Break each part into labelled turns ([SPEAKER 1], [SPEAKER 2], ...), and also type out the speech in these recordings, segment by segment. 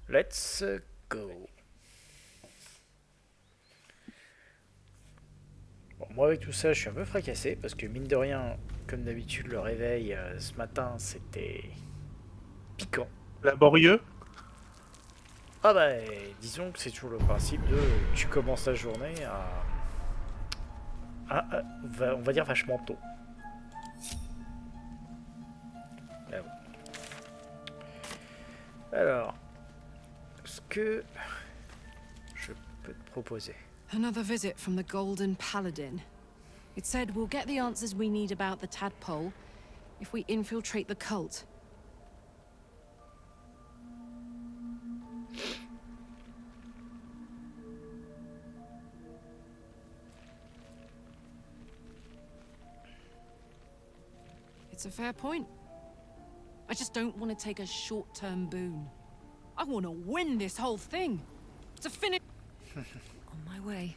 [SPEAKER 1] Let's go. Bon, moi avec tout ça, je suis un peu fracassé parce que mine de rien, comme d'habitude, le réveil ce matin, c'était piquant.
[SPEAKER 2] Laborieux.
[SPEAKER 1] Ah bah, disons que c'est toujours le principe de tu commences la journée on va dire vachement tôt. Mais bon. Alors, ce que je peux te proposer.
[SPEAKER 3] Another visit from the Golden Paladin. It said we'll get the answers we need about the tadpole if we infiltrate the cult. It's a fair point. I just don't want to take a short-term boon. I want to win this whole thing. To finish. On my way.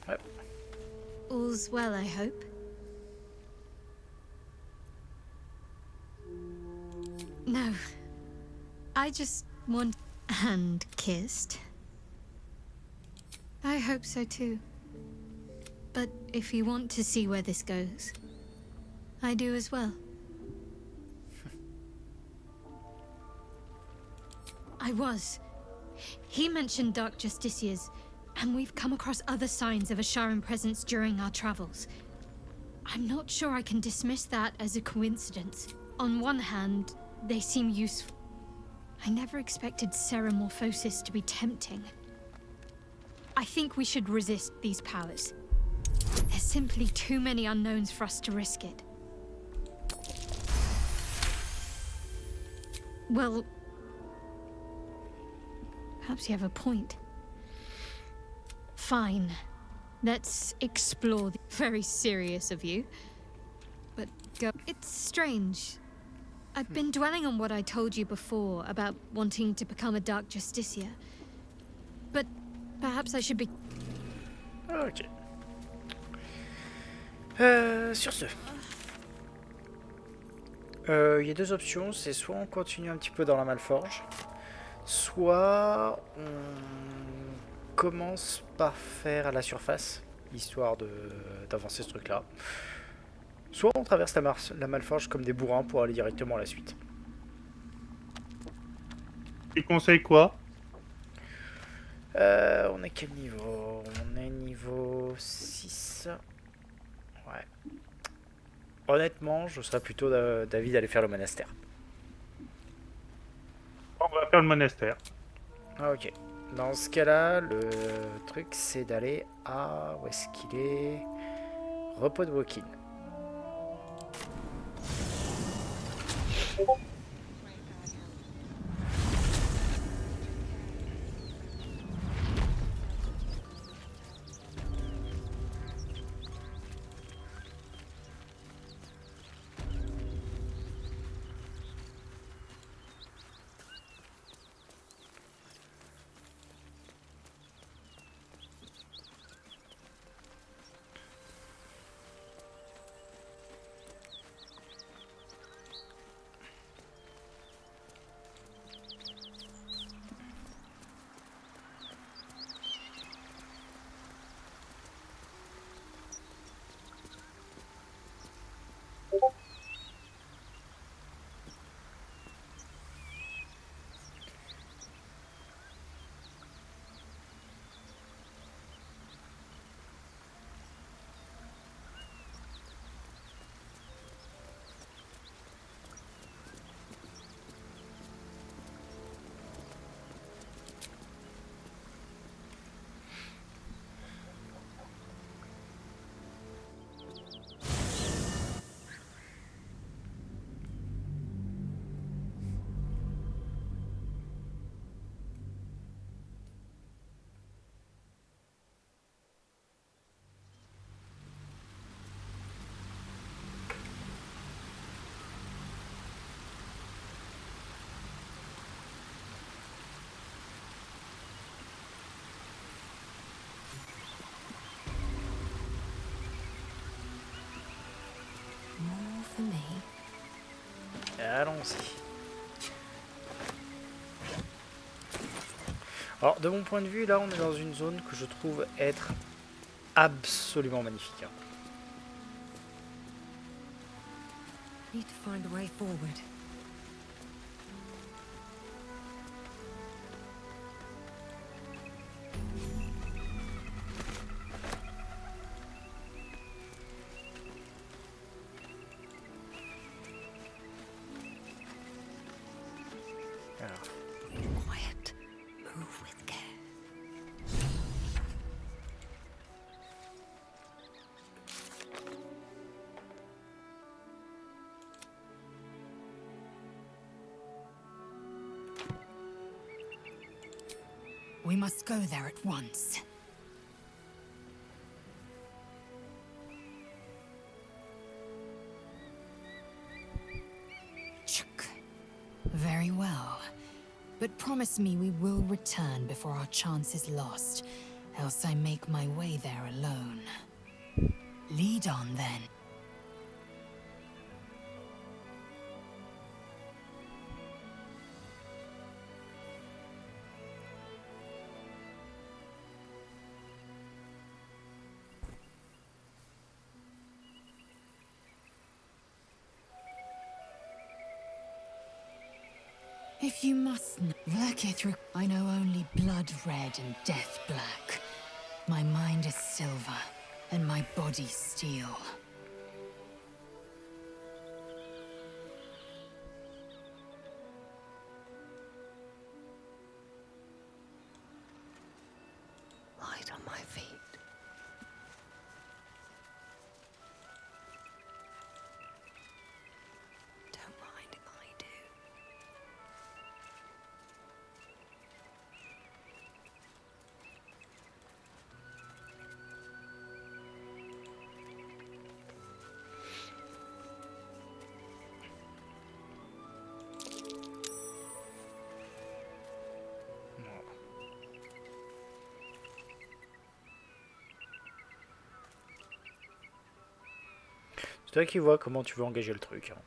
[SPEAKER 1] Ouais.
[SPEAKER 4] All's well, I hope. No. I just want... And kissed. I hope so too. But if you want to see where this goes, I do as well. I was. He mentioned Dark Justicias, and we've come across other signs of a Sharan presence during our travels. I'm not sure I can dismiss that as a coincidence. On one hand, they seem useful. I never expected Ceramorphosis to be tempting. I think we should resist these powers. There's simply too many unknowns for us to risk it. Well, perhaps you have a point. Fine. Let's explore the... Very serious of you. But go... It's strange. I've been dwelling on what I told you before about wanting to become a Dark Justicia. But perhaps I should be...
[SPEAKER 1] Ok. Sur ce, il y a deux options, c'est soit on continue un petit peu dans la Malforge, soit on commence par faire à la surface, histoire d'avancer ce truc-là. Soit on traverse la Malforge comme des bourrins pour aller directement à la suite.
[SPEAKER 2] Tu conseilles quoi?
[SPEAKER 1] On est quel niveau? On est niveau 6. Ouais. Honnêtement, je serais plutôt d'avis d'aller faire le monastère.
[SPEAKER 2] On va faire le monastère.
[SPEAKER 1] Ah, ok. Dans ce cas-là, le truc c'est d'aller à... Où est-ce qu'il est? Repos de Wokin. Allons-y. Alors, de mon point de vue, là, on est dans une zone que je trouve être absolument magnifique. Hein.
[SPEAKER 5] Need to find a way forward.
[SPEAKER 1] Alors.
[SPEAKER 5] Quiet. Move with care.
[SPEAKER 3] We must go there at once. Chuk. Very well. But promise me we will return before our chance is lost, else I make my way there alone. Lead on, then. If you must Verkithru, I know only blood red and death black. My mind is silver, and my body steel.
[SPEAKER 5] Light on my feet. Don't mind if I do.
[SPEAKER 1] C'est toi qui vois comment tu veux engager le truc. Hein.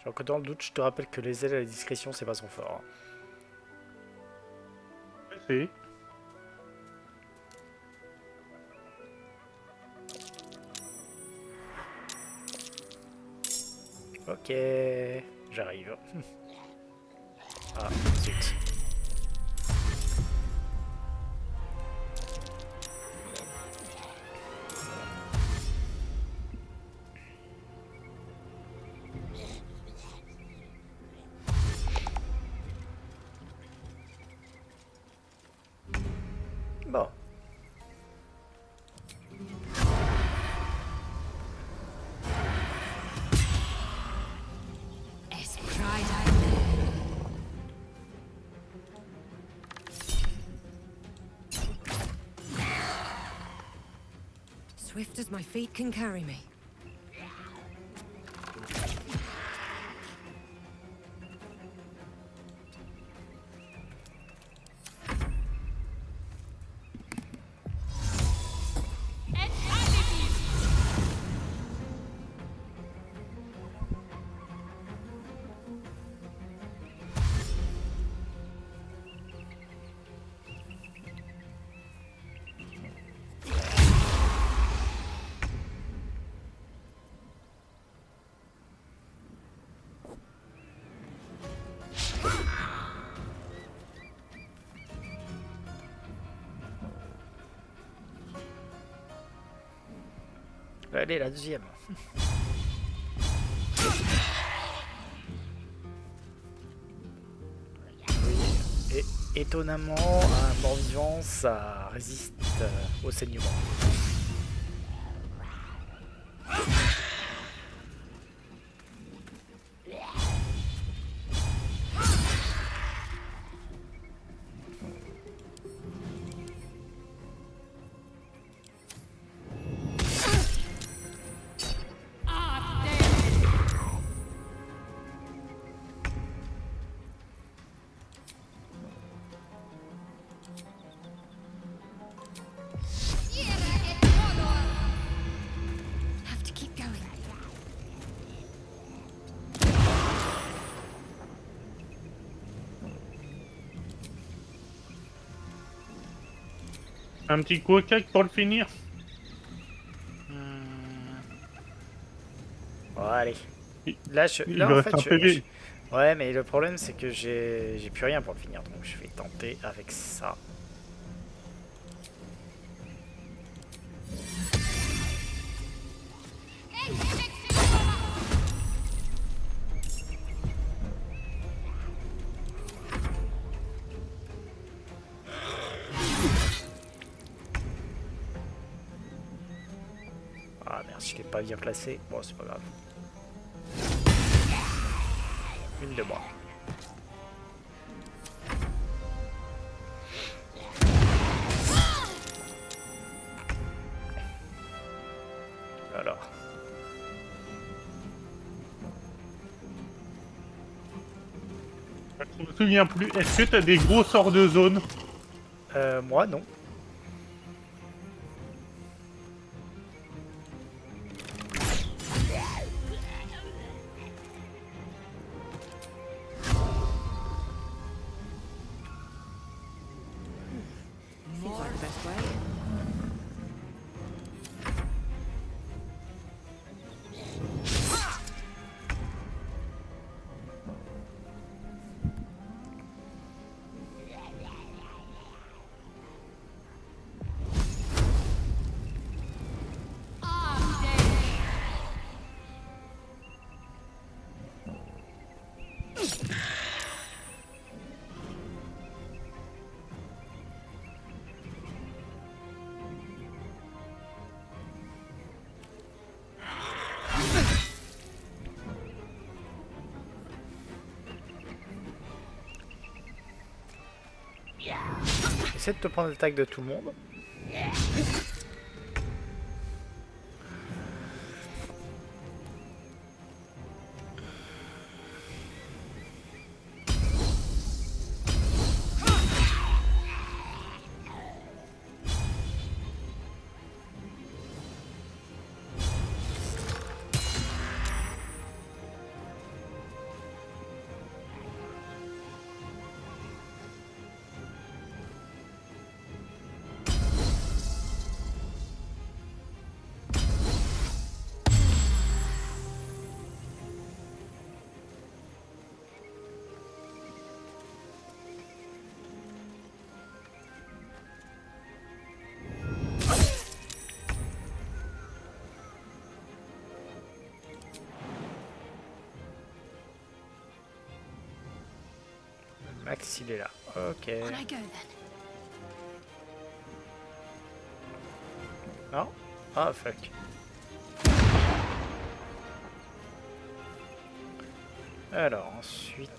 [SPEAKER 1] Genre que dans le doute, je te rappelle que les ailes à la discrétion, c'est pas son fort. Hein.
[SPEAKER 2] Si.
[SPEAKER 1] Ok, j'arrive. Ah, zut. Bon.
[SPEAKER 5] Swift as my feet can carry me.
[SPEAKER 1] Allez, la deuxième. Oui. Et étonnamment, un mort-vivant, ça résiste au saignement.
[SPEAKER 2] Un petit quack pour le finir.
[SPEAKER 1] Bon, allez.
[SPEAKER 2] Il-
[SPEAKER 1] Là,
[SPEAKER 2] il
[SPEAKER 1] là
[SPEAKER 2] lui
[SPEAKER 1] en
[SPEAKER 2] reste
[SPEAKER 1] fait,
[SPEAKER 2] un PV.
[SPEAKER 1] ouais, mais le problème, c'est que j'ai plus rien pour le finir. Donc, je vais tenter avec ça. Ah merde, je l'ai pas bien placé. Bon, c'est pas grave. Une de moi. Alors.
[SPEAKER 2] Je me souviens plus. Est-ce que t'as des gros sorts de zone?
[SPEAKER 1] Moi, non.
[SPEAKER 5] Seems like the best way.
[SPEAKER 1] Essaie de te prendre l'attaque de tout le monde. Max, il est là. Ok.
[SPEAKER 4] On I go then.
[SPEAKER 1] Non? Ah, fuck. Alors, ensuite...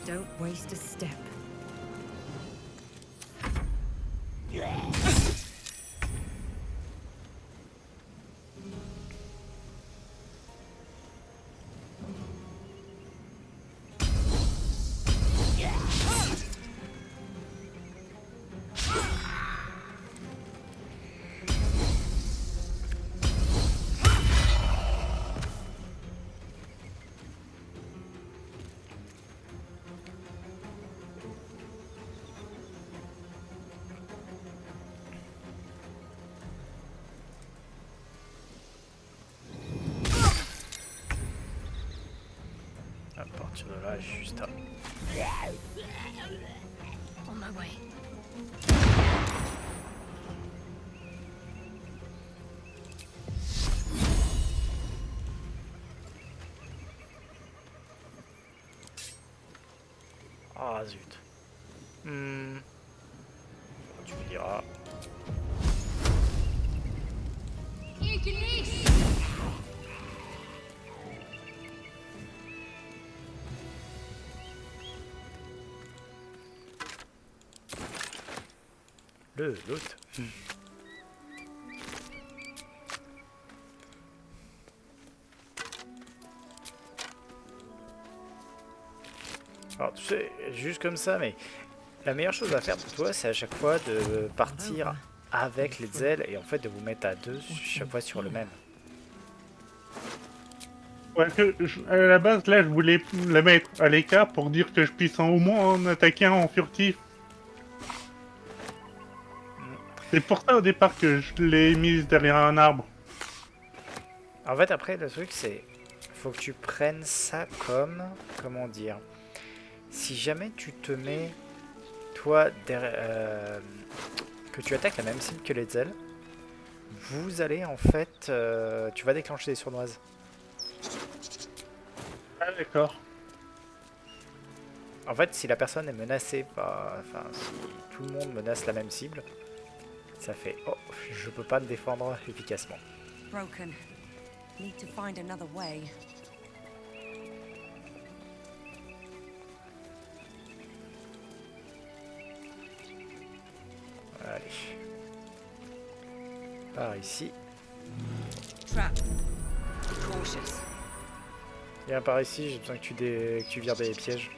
[SPEAKER 5] Don't waste a step.
[SPEAKER 1] À partir de là, juste à...
[SPEAKER 4] On my way.
[SPEAKER 1] Ah zut. Hmm. Tu me diras. L'autre. Alors tu sais, juste comme ça, mais la meilleure chose à faire pour toi, c'est à chaque fois de partir avec les ailes et en fait de vous mettre à deux chaque fois sur le même.
[SPEAKER 2] Ouais, à la base, là, je voulais la mettre à l'écart pour dire que je puisse au moins en attaquer un en furtif. C'est pour ça au départ que je l'ai mise derrière un arbre.
[SPEAKER 1] En fait, après, le truc, c'est faut que tu prennes ça comme, comment dire, si jamais tu te mets, toi, que tu attaques la même cible que les ailes, vous allez en fait, tu vas déclencher des sournoises.
[SPEAKER 2] Ah, d'accord.
[SPEAKER 1] En fait, si la personne est menacée par, enfin, si tout le monde menace la même cible, ça fait, oh, je peux pas me défendre efficacement.
[SPEAKER 5] Broken. Need to find another way.
[SPEAKER 1] Allez. Par ici.
[SPEAKER 5] Trap. Cautious.
[SPEAKER 1] Viens par ici, j'ai besoin que que tu vires des pièges.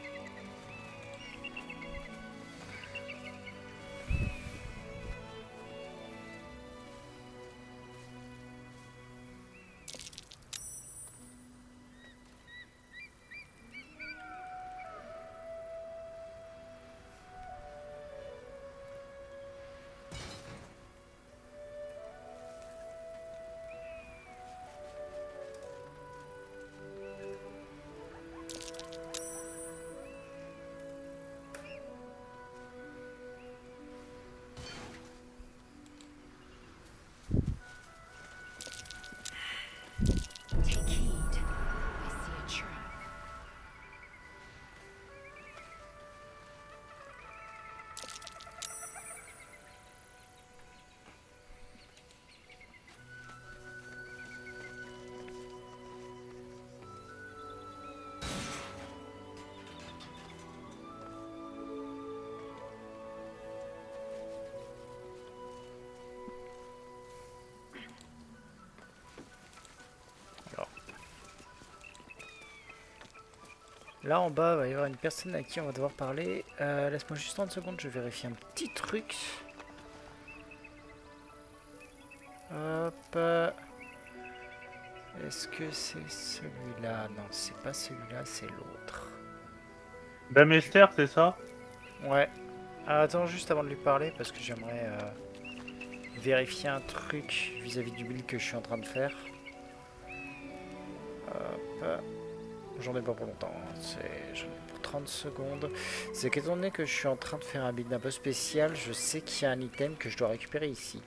[SPEAKER 3] Take heed. I see a trap.
[SPEAKER 1] Alors. Là en bas, il va y avoir une personne à qui on va devoir parler. Laisse-moi juste 30 secondes, je vérifie un petit truc. Hop. Est-ce que c'est celui-là? Non, c'est pas celui-là, c'est l'autre.
[SPEAKER 2] Dame Esther, c'est ça?
[SPEAKER 1] Ouais. Attends juste avant de lui parler parce que j'aimerais vérifier un truc vis-à-vis du build que je suis en train de faire. Hop. J'en ai pas pour longtemps, j'en ai pour 30 secondes. C'est qu'étant donné que je suis en train de faire un build un peu spécial, je sais qu'il y a un item que je dois récupérer ici.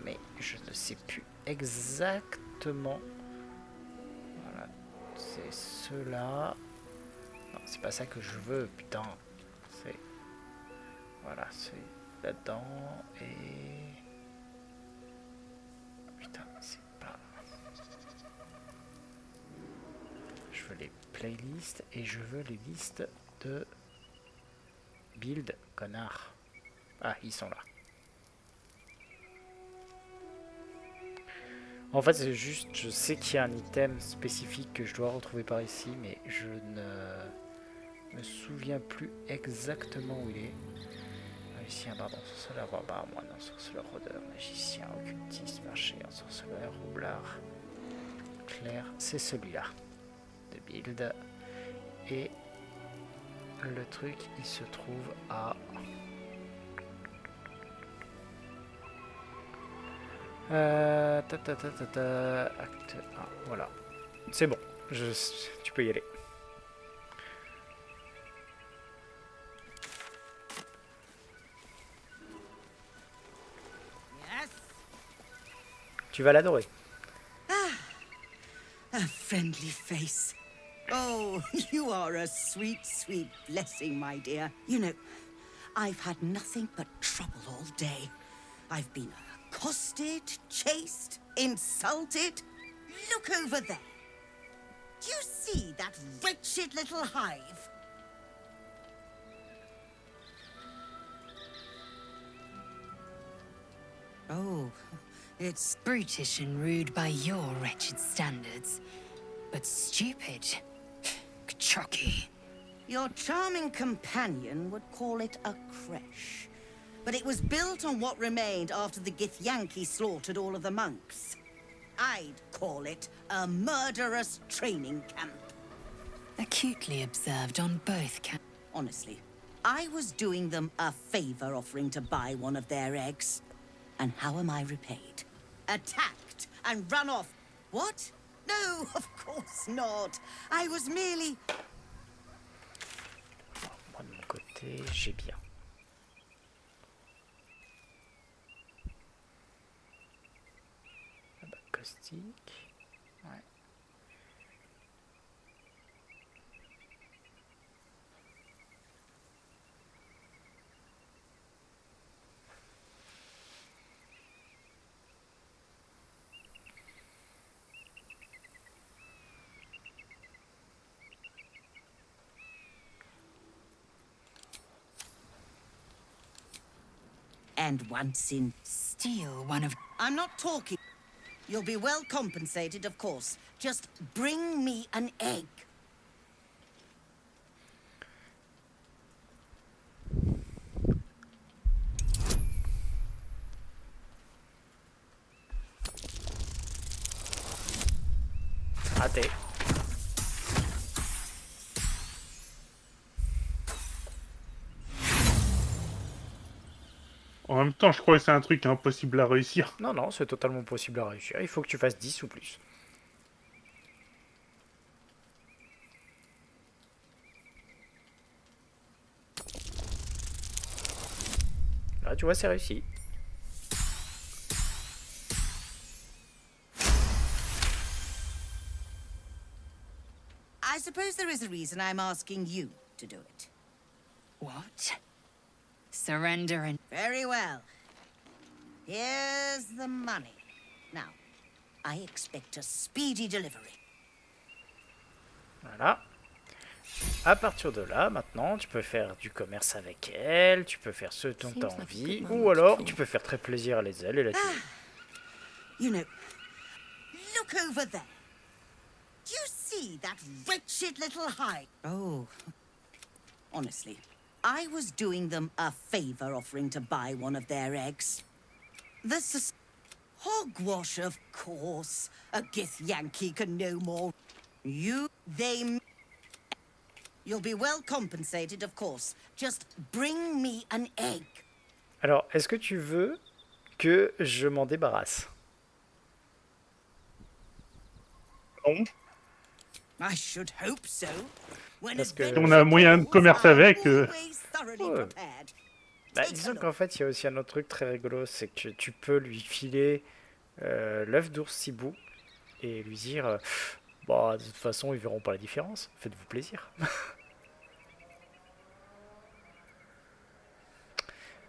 [SPEAKER 1] Mais je ne sais plus exactement. Voilà, c'est ceux-là. Non, c'est pas ça que je veux, putain. C'est... Voilà, c'est là-dedans et... Putain, c'est pas... Je veux les playlists et je veux les listes de build, connard. Ah, ils sont là. En fait, c'est juste, je sais qu'il y a un item spécifique que je dois retrouver par ici, mais je ne me souviens plus exactement où il est. Magicien, pardon, sorceleur, barbare, moine, sorceleur, rôdeur, magicien, occultiste, marché, sorceleur, roublard, clair, c'est celui-là de build. Et le truc, il se trouve à... Acte 1, voilà. C'est bon, tu peux y aller.
[SPEAKER 5] Yes.
[SPEAKER 1] Tu vas l'adorer.
[SPEAKER 5] A friendly face.
[SPEAKER 6] Oh, you are a sweet, sweet blessing, my dear. You know, I've had nothing but trouble all day. I've been accosted, chased, insulted. Look over there. Do you see that wretched little hive? Oh, it's
[SPEAKER 3] Brutish and rude by your wretched standards, but stupid. Chucky.
[SPEAKER 6] Your charming companion would call it a creche. But it was built on what remained after the Githyanki slaughtered all of the monks. I'd call it a murderous training camp.
[SPEAKER 3] Acutely observed on both counts.
[SPEAKER 6] Honestly, I was doing them a favor offering to buy one of their eggs. And how am I repaid? Attacked and run off. What? No, of course not. I was merely...
[SPEAKER 1] Moi de mon côté, j'ai bien. Ah bah, caustique. Ouais.
[SPEAKER 6] And once in...
[SPEAKER 3] Steal one of...
[SPEAKER 6] I'm not talking. You'll be well compensated, of course. Just bring me an egg.
[SPEAKER 1] Raté.
[SPEAKER 2] En même temps, je crois que c'est un truc impossible à réussir.
[SPEAKER 1] Non, non, c'est totalement possible à réussir. Il faut que tu fasses 10 ou plus. Là, tu vois, c'est réussi.
[SPEAKER 6] I suppose there is a reason I'm asking you to do it.
[SPEAKER 3] What? Surrender and...
[SPEAKER 6] Very well. Here's the money. Now, I expect a speedy delivery.
[SPEAKER 1] Voilà. À partir de là, maintenant, tu peux faire du commerce avec elle, tu peux faire ce dont tu as envie, ou alors tu peux faire très plaisir à les ailes et la tuer.
[SPEAKER 6] You know, look over there. Do you see that wretched little hive? Oh, honestly, I was doing them a favor offering to buy one of their eggs. Hogwash, of course. A Githyanki can no more. You'll be well compensated, of course. Just bring me an egg.
[SPEAKER 1] Alors, est-ce que tu veux que je m'en débarrasse?
[SPEAKER 2] Non.
[SPEAKER 6] I should hope so.
[SPEAKER 1] Parce que-
[SPEAKER 2] Si on a moyen de commerce avec...
[SPEAKER 1] Ouais.
[SPEAKER 6] Ouais.
[SPEAKER 1] Bah, disons qu'en fait, il y a aussi un autre truc très rigolo, c'est que tu peux lui filer l'œuf d'ours Cibou et lui dire bah, de toute façon, ils verront pas la différence, faites-vous plaisir.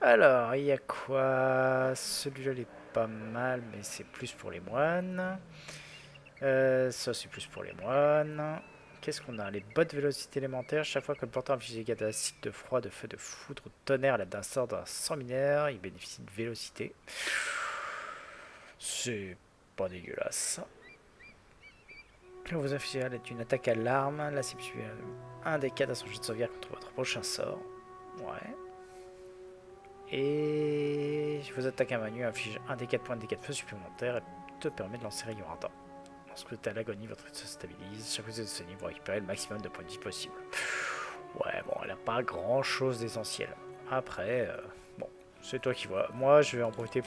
[SPEAKER 1] Alors, il y a quoi? Celui-là, il est pas mal, mais c'est plus pour les moines. Ça, c'est plus pour les moines. Qu'est-ce qu'on a? Les bottes vélocité élémentaire. Chaque fois que le porteur inflige des dégâts d'acide, de froid, de feu, de foudre ou de tonnerre à d'un sort d'un sang mineur, il bénéficie de vélocité. C'est pas dégueulasse. Quand vous infligez une attaque à l'arme, là c'est un des 4 à son jet de sauvegarde contre votre prochain sort. Ouais. Et vos attaques à main nue infligent un des 4 points de dégâts de feu supplémentaires et te permet de lancer rayon ardent. Lorsque vous êtes à l'agonie, votre se stabilise. Chaque fois que vous êtes soigné, vous récupérez le maximum de points de vie possible. Ouais, bon, elle n'a pas grand chose d'essentiel. Après, bon, c'est toi qui vois. Moi, je vais en profiter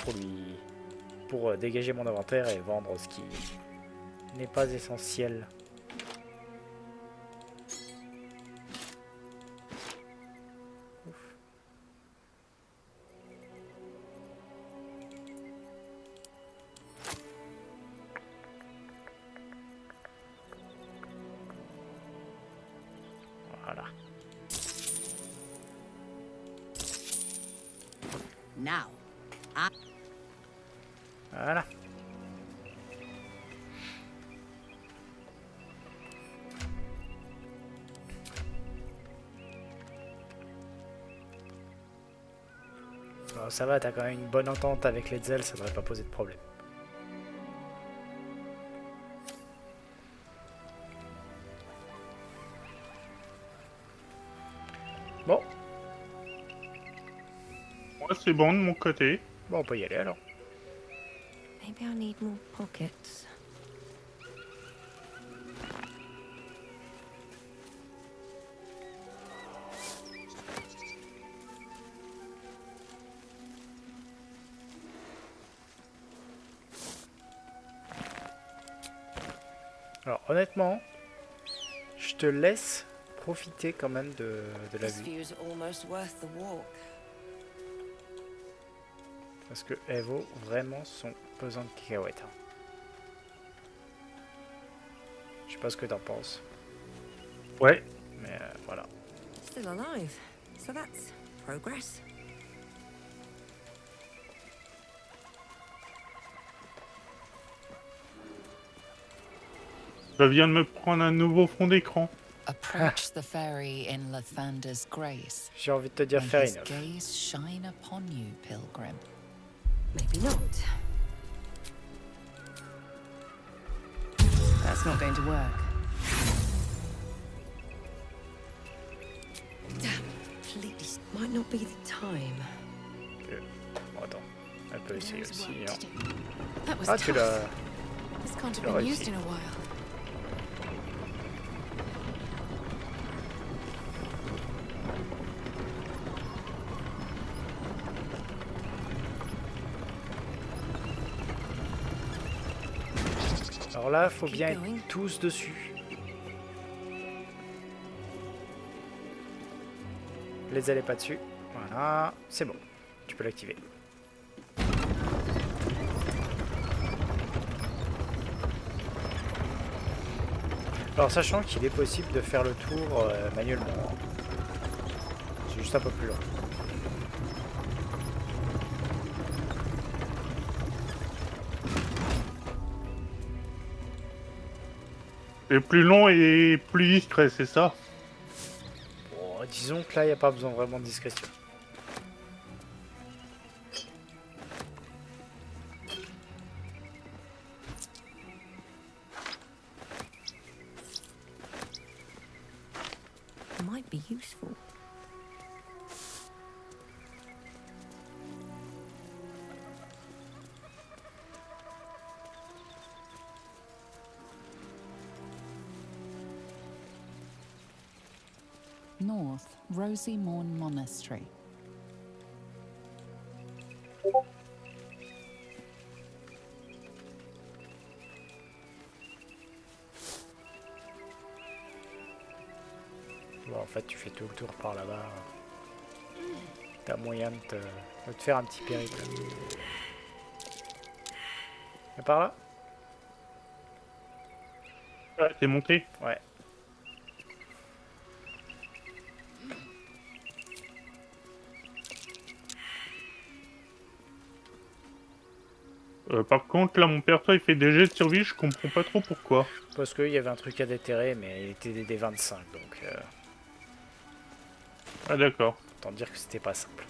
[SPEAKER 1] pour dégager mon inventaire et vendre ce qui n'est pas essentiel. Voilà.
[SPEAKER 6] Now,
[SPEAKER 1] Voilà. Bon, ça va, t'as quand même une bonne entente avec les Zell, ça devrait pas poser de problème. Bon,
[SPEAKER 2] Moi, c'est bon de mon côté.
[SPEAKER 1] bon, on peut y aller alors.
[SPEAKER 5] Maybe I need more pockets.
[SPEAKER 1] Alors honnêtement, je te laisse profiter quand même de la
[SPEAKER 5] This
[SPEAKER 1] vue.
[SPEAKER 5] view's almost worth the walk.
[SPEAKER 1] Parce que elle vaut vraiment son pesant de cacahuètes. Hein. Je sais pas ce que t'en penses,
[SPEAKER 2] Ouais.
[SPEAKER 1] mais voilà.
[SPEAKER 5] Still alive. So that's progress.
[SPEAKER 2] Je viens de me prendre un nouveau fond d'écran.
[SPEAKER 7] Approach the ferry in Lathander's grace.
[SPEAKER 1] J'ai envie de te dire
[SPEAKER 7] May
[SPEAKER 1] fair
[SPEAKER 7] his
[SPEAKER 1] enough.
[SPEAKER 7] gaze shine upon you, pilgrim.
[SPEAKER 5] Maybe not.
[SPEAKER 7] That's not going to work.
[SPEAKER 5] Damn, please. Might not be the time.
[SPEAKER 1] Bon, attends, elle peut essayer
[SPEAKER 3] There is
[SPEAKER 1] aussi.
[SPEAKER 3] work
[SPEAKER 1] Hein.
[SPEAKER 3] to do. That was
[SPEAKER 1] Ah, tu
[SPEAKER 3] tough.
[SPEAKER 1] l'as...
[SPEAKER 3] This can't have
[SPEAKER 1] tu l'as
[SPEAKER 3] been used
[SPEAKER 1] réussi.
[SPEAKER 3] in a while.
[SPEAKER 1] Alors là, faut
[SPEAKER 5] Keep
[SPEAKER 1] bien être
[SPEAKER 5] going.
[SPEAKER 1] tous dessus. Les ailes pas dessus. Voilà, c'est bon. Tu peux l'activer. Alors sachant qu'il est possible de faire le tour manuellement. C'est juste un peu plus long.
[SPEAKER 2] C'est plus long et plus discret, c'est ça?
[SPEAKER 1] Bon, disons que là, il n'y a pas besoin vraiment de discrétion.
[SPEAKER 5] Might be useful.
[SPEAKER 7] North, Rosy Morn Monastery.
[SPEAKER 1] Bon, en fait, tu fais tout le tour par là-bas. T'as moyen de te faire un petit périple. Et par là?
[SPEAKER 2] Ah, t'es monté?
[SPEAKER 1] Ouais.
[SPEAKER 2] Par contre, là, mon perso, il fait des jets de survie, je comprends pas trop pourquoi.
[SPEAKER 1] Parce qu'il y avait un truc à déterrer, mais il était des 25, donc
[SPEAKER 2] Ah, d'accord.
[SPEAKER 1] autant dire que c'était pas simple.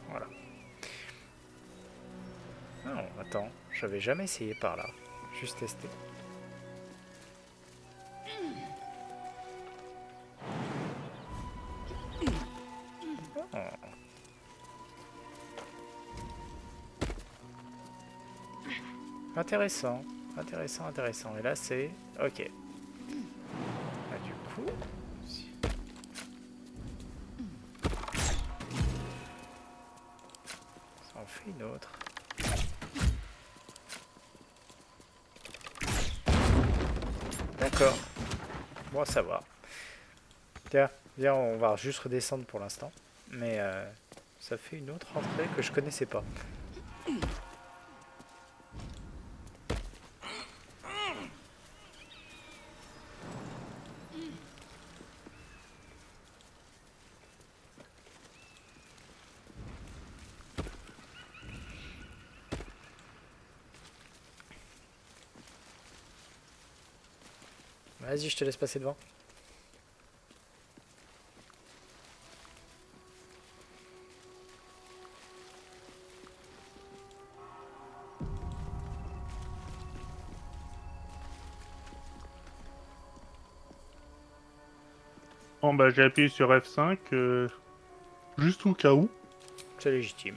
[SPEAKER 1] Voilà. Non, attends, j'avais jamais essayé par là. Juste tester. Oh. Intéressant, intéressant, intéressant. Et là c'est... Ok. Ah, du coup... Ça en fait une autre. D'accord. Bon à savoir. Tiens, viens, on va juste redescendre pour l'instant. Mais ça fait une autre entrée que je connaissais pas. Vas-y, je te laisse passer devant.
[SPEAKER 2] Bon bah j'ai appuyé sur F5, juste au cas où.
[SPEAKER 1] C'est légitime.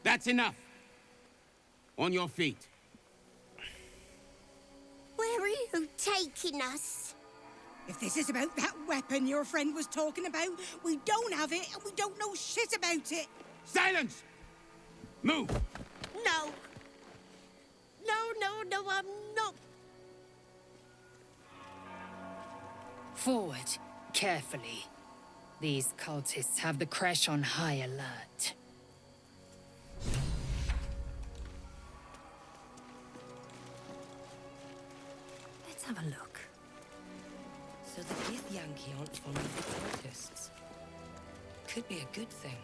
[SPEAKER 8] That's enough. On your feet.
[SPEAKER 9] Where are you taking us?
[SPEAKER 6] If this is about that weapon your friend was talking about, we don't have it and we don't know shit about it.
[SPEAKER 8] Silence! Move!
[SPEAKER 9] No. No, I'm not.
[SPEAKER 3] Forward, carefully. These cultists have the crash on high alert.
[SPEAKER 5] Let's have a look. So the Githyanki aren't following the cultists. Could be a good thing.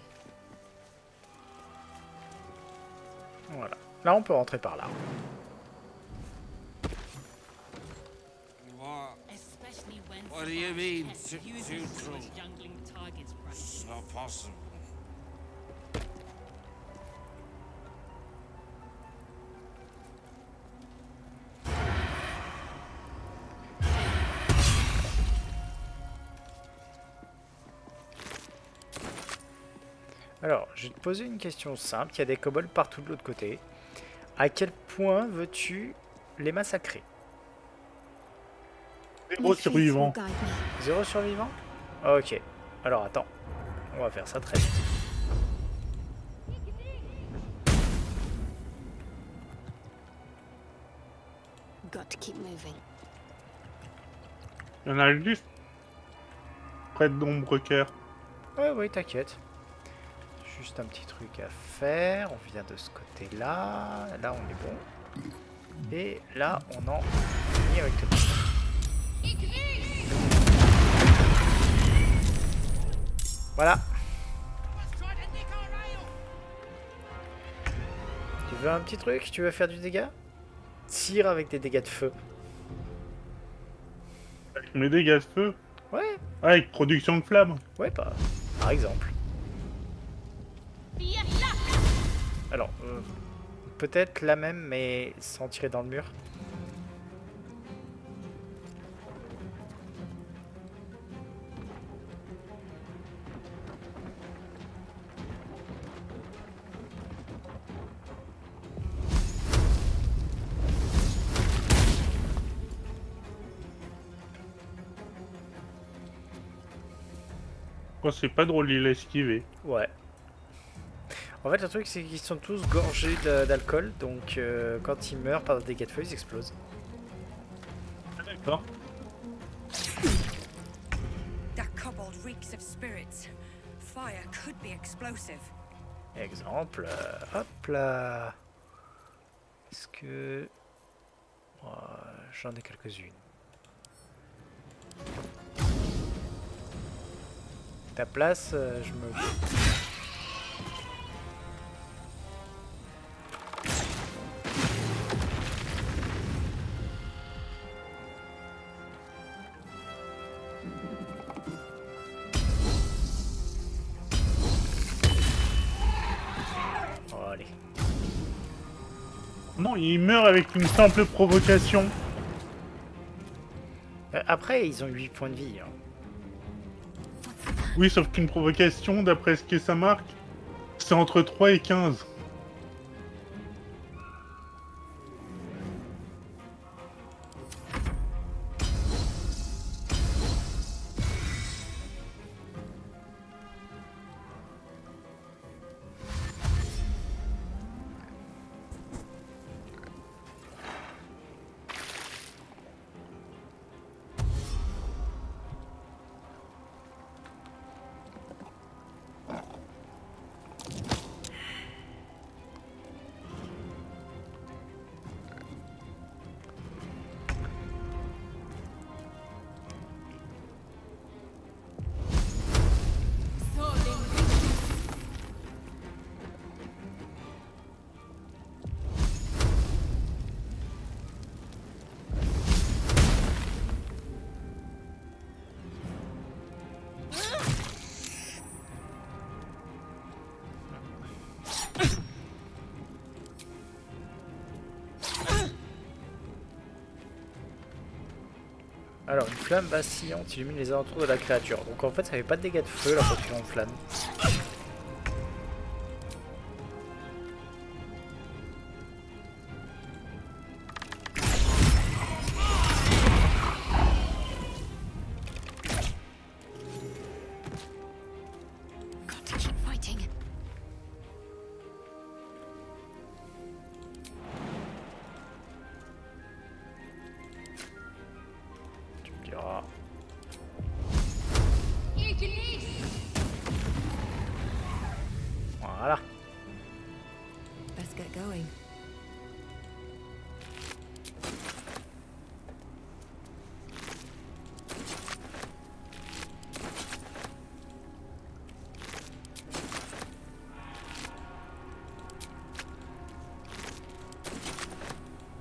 [SPEAKER 1] Voilà. Là, on peut rentrer par là.
[SPEAKER 8] What do you mean, too true? It's not possible.
[SPEAKER 1] Alors, je vais te poser une question simple. Il y a des kobolds partout de l'autre côté. À quel point veux-tu les massacrer?
[SPEAKER 2] 0 survivant.
[SPEAKER 1] 0 survivant? Ok. Alors attends. On va faire ça très vite.
[SPEAKER 9] Got to keep moving.
[SPEAKER 2] Il y en a juste près d'Ombre Cœur.
[SPEAKER 1] Ouais, oui, t'inquiète. Juste un petit truc à faire. On vient de ce côté-là. Là, on est bon. Et là, on en finit avec tout. Voilà. Tu veux un petit truc? Tu veux faire du dégât? Tire avec des dégâts de feu.
[SPEAKER 2] Avec mes dégâts de feu.
[SPEAKER 1] Ouais,
[SPEAKER 2] Avec production de flammes.
[SPEAKER 1] ouais, par exemple. Alors, peut-être la même, mais sans tirer dans le mur.
[SPEAKER 2] Oh, c'est pas drôle, il a esquivé.
[SPEAKER 1] Ouais. En fait, le truc, c'est qu'ils sont tous gorgés d'alcool, donc quand ils meurent par des dégâts de feu, ils explosent.
[SPEAKER 2] D'accord.
[SPEAKER 5] That kobold reeks of spirits. Fire could be explosive.
[SPEAKER 1] Exemple, hop là. Est-ce que... Oh, j'en ai quelques-unes. Ta place, je me... Oh, allez.
[SPEAKER 2] Non, il meurt avec une simple provocation.
[SPEAKER 1] Après, ils ont 8 points de vie. Hein.
[SPEAKER 2] Oui, sauf qu'une provocation, d'après ce que ça marque, c'est entre 3 et 15.
[SPEAKER 1] Alors, une flamme vacillante illumine les alentours de la créature. Donc en fait, ça fait pas de dégâts de feu la potion en flamme.
[SPEAKER 3] Got to keep fighting.
[SPEAKER 1] Tu me diras. Voilà.
[SPEAKER 5] Best get going.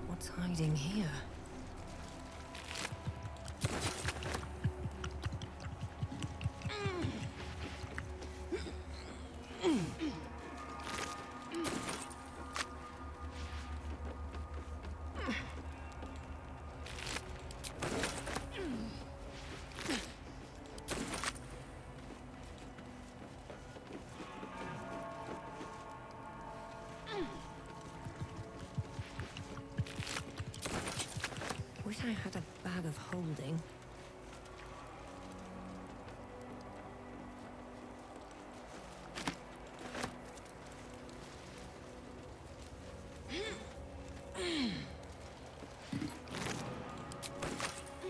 [SPEAKER 5] What's hiding here? Wish I had a bag of holding.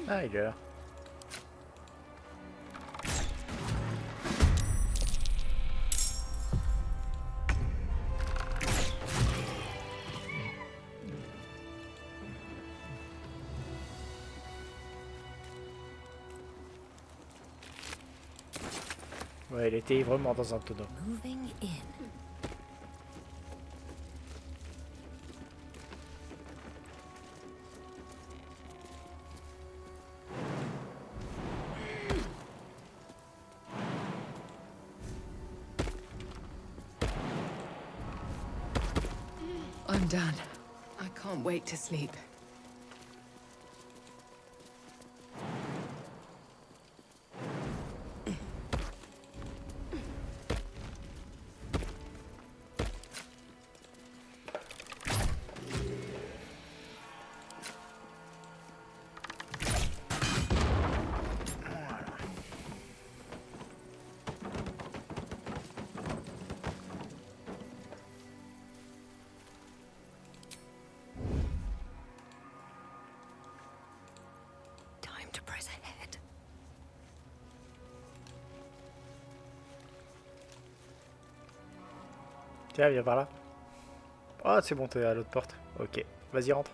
[SPEAKER 1] Ah, il est là. Ouais, il était vraiment dans un tonneau.
[SPEAKER 5] Moving in.
[SPEAKER 7] I'm done. I can't wait to sleep.
[SPEAKER 5] Time to press ahead.
[SPEAKER 1] Tiens, viens par là. Oh, c'est bon, t'es à l'autre porte. Ok, vas-y, rentre.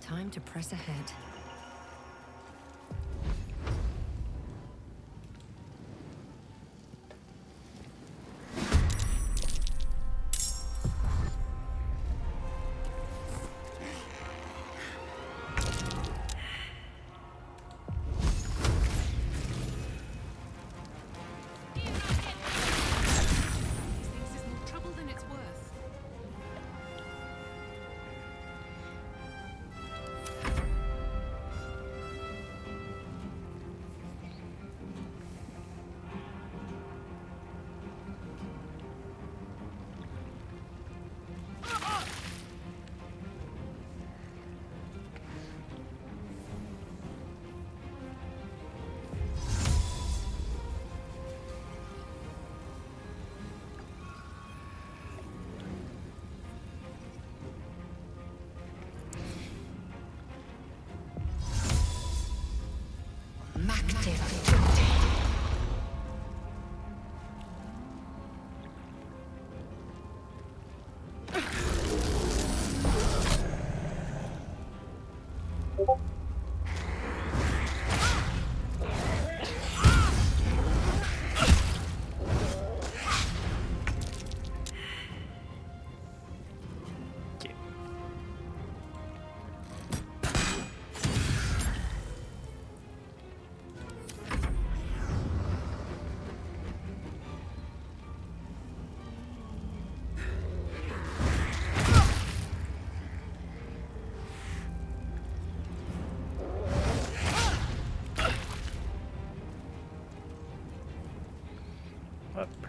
[SPEAKER 5] Time to press ahead.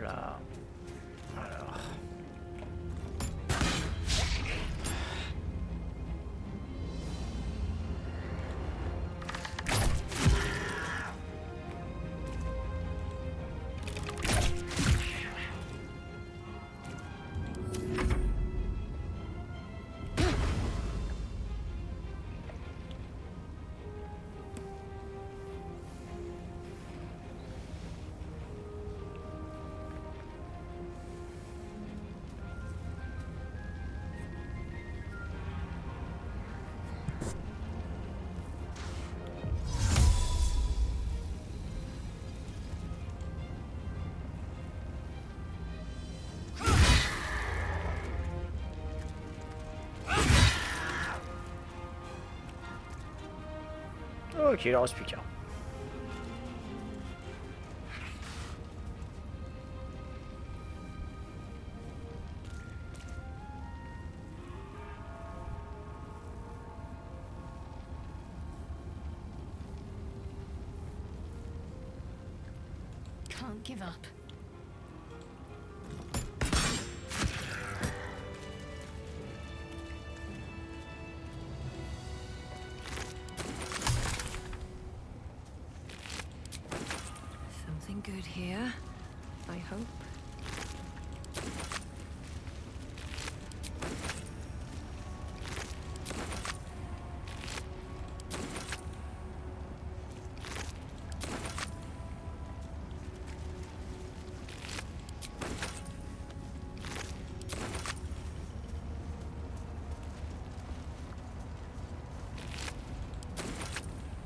[SPEAKER 1] là. Alors. Ok, il en reste plus qu'un.
[SPEAKER 3] Can't give up.
[SPEAKER 5] Something good here, I hope.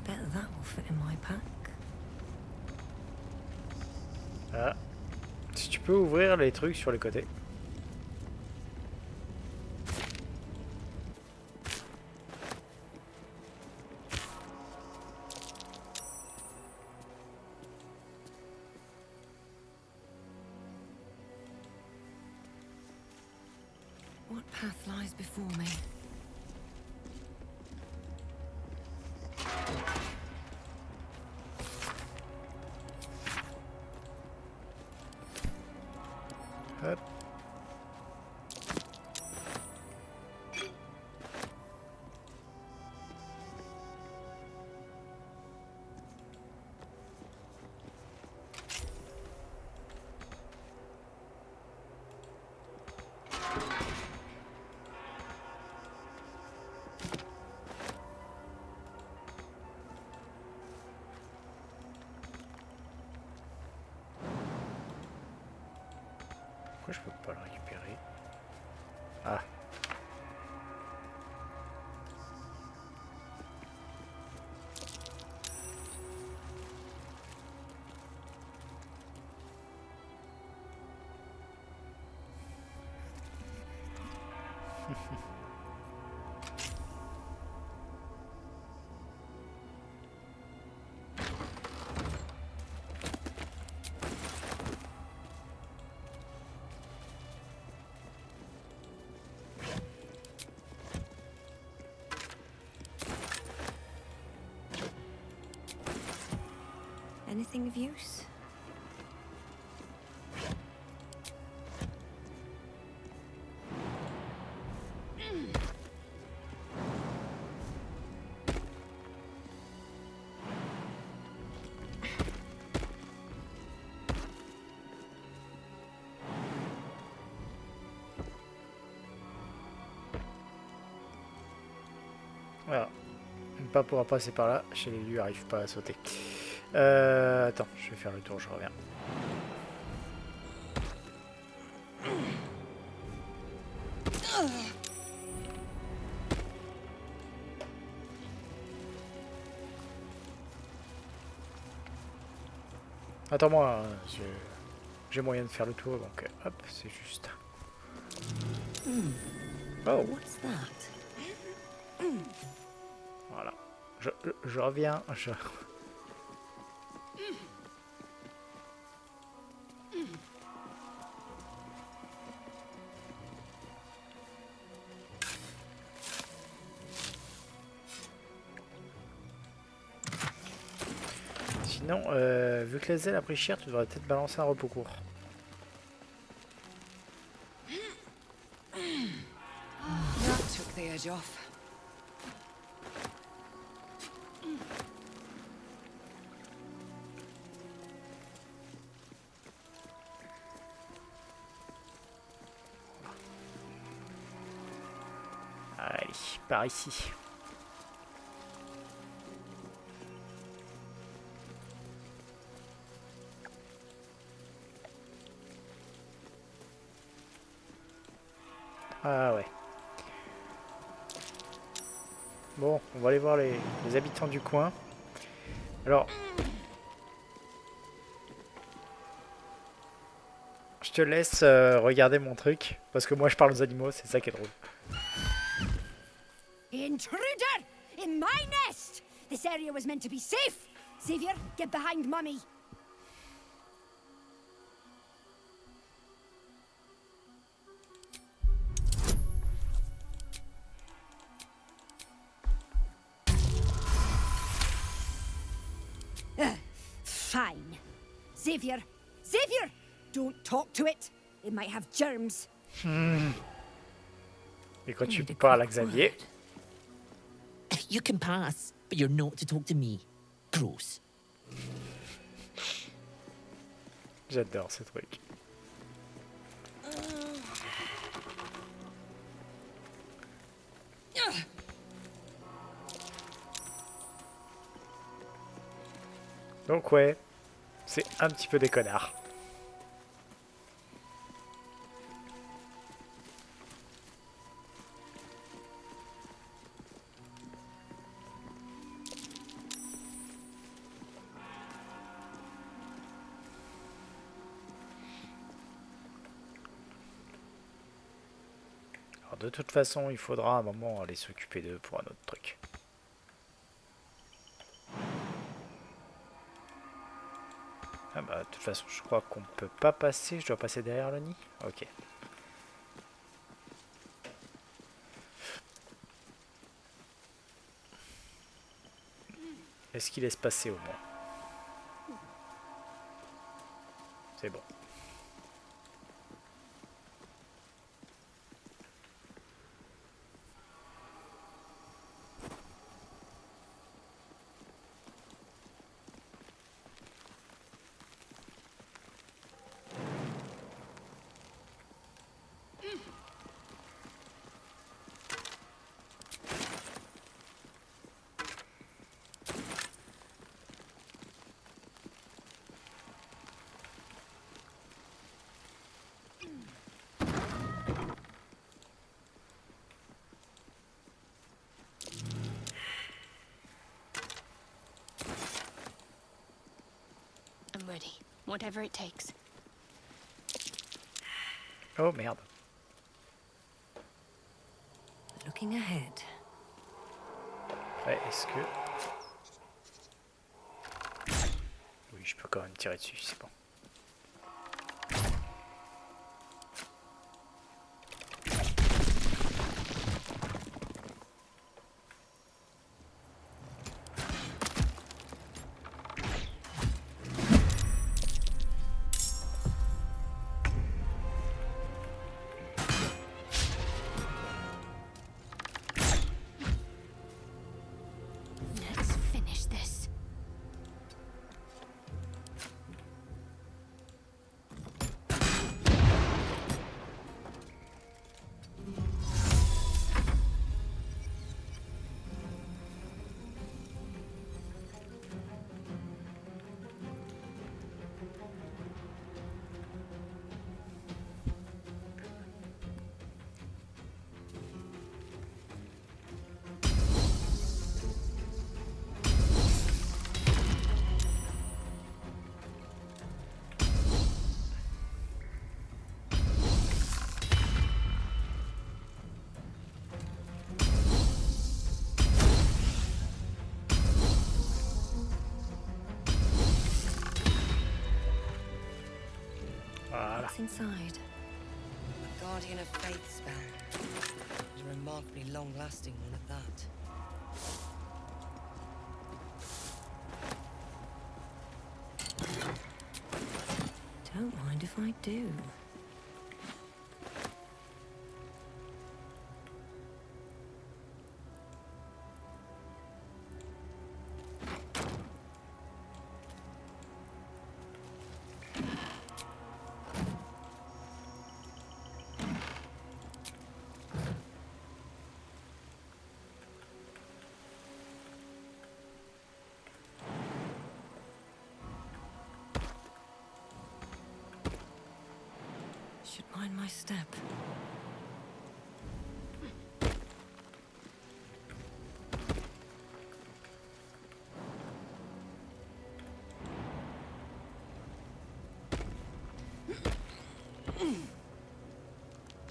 [SPEAKER 5] Bet that will fit in my pack.
[SPEAKER 1] Ah. Si tu peux ouvrir les trucs sur les côtés.
[SPEAKER 5] What path lies before me?
[SPEAKER 1] Hop. Pourquoi je peux pas le récupérer? Ah.
[SPEAKER 5] Anything of use?
[SPEAKER 1] Voilà. Pas pourra passer par là. Chez les lui arrive pas à sauter. Attends, je vais faire le tour, je reviens. Attends-moi, j'ai moyen de faire le tour, donc hop, c'est juste. Oh,
[SPEAKER 5] What's that?
[SPEAKER 1] voilà. Je reviens. Sinon, vu que les ailes a pris cher, tu devrais peut-être balancer un repos court.
[SPEAKER 5] ease you off.
[SPEAKER 1] Allez, par ici. Ah ouais. Bon, on va aller voir les habitants du coin. Alors, je te laisse regarder mon truc, parce que moi je parle aux animaux, c'est ça qui est drôle.
[SPEAKER 10] Intruder! In my nest! This area was meant to be safe! Xavier, get behind Mummy! Fine. Xavier! Xavier! Don't talk to it! It might have germs.
[SPEAKER 1] Et quand tu parles à Xavier,
[SPEAKER 11] You can pass, but you're not to talk to me. Gross.
[SPEAKER 1] j'adore ce truc. Donc ouais, c'est un petit peu des connards. Alors de toute façon, il faudra un moment aller s'occuper d'eux pour un autre truc. Ah bah de toute façon je crois qu'on peut pas passer, je dois passer derrière le nid. Ok. Est-ce qu'il laisse passer au moins? C'est bon.
[SPEAKER 9] I'm ready. Whatever it takes.
[SPEAKER 1] Oh merde.
[SPEAKER 5] Looking ahead.
[SPEAKER 1] Ouais, est-ce que... Oui, je peux quand même tirer dessus, c'est bon.
[SPEAKER 9] Let's finish this.
[SPEAKER 1] Voilà.
[SPEAKER 5] What's inside? A Guardian of Faith spell. A remarkably long-lasting one at that. Don't mind if I do. should mind my step.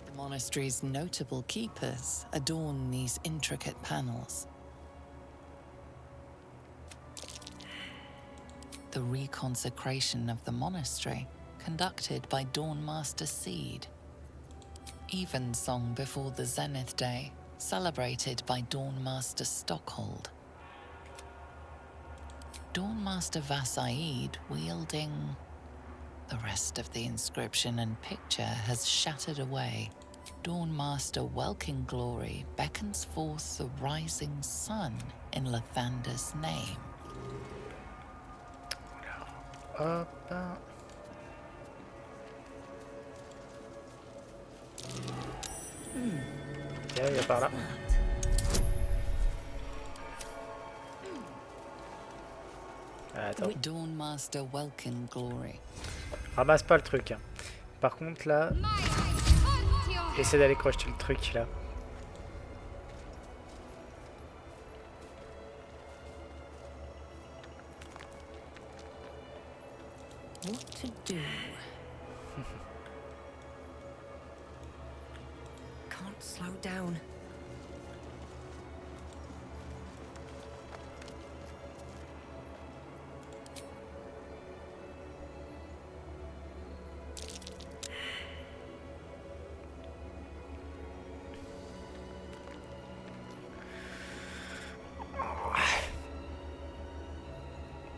[SPEAKER 7] The monastery's notable keepers adorn these intricate panels. The reconsecration of the monastery, conducted by Dawnmaster Seed. Evensong before the Zenith Day, celebrated by Dawnmaster Stockhold. Dawnmaster Vassaid wielding... The rest of the inscription and picture has shattered away. Dawnmaster Welkin Glory beckons forth the rising sun in Lathander's name.
[SPEAKER 1] Hop. Tiens, il y a par là. Attends.
[SPEAKER 7] Dawnmaster Welkin Glory.
[SPEAKER 1] Ramasse pas le truc. Hein. Par contre là, essaie d'aller crocheter le truc là.
[SPEAKER 5] What to do? Can't slow down.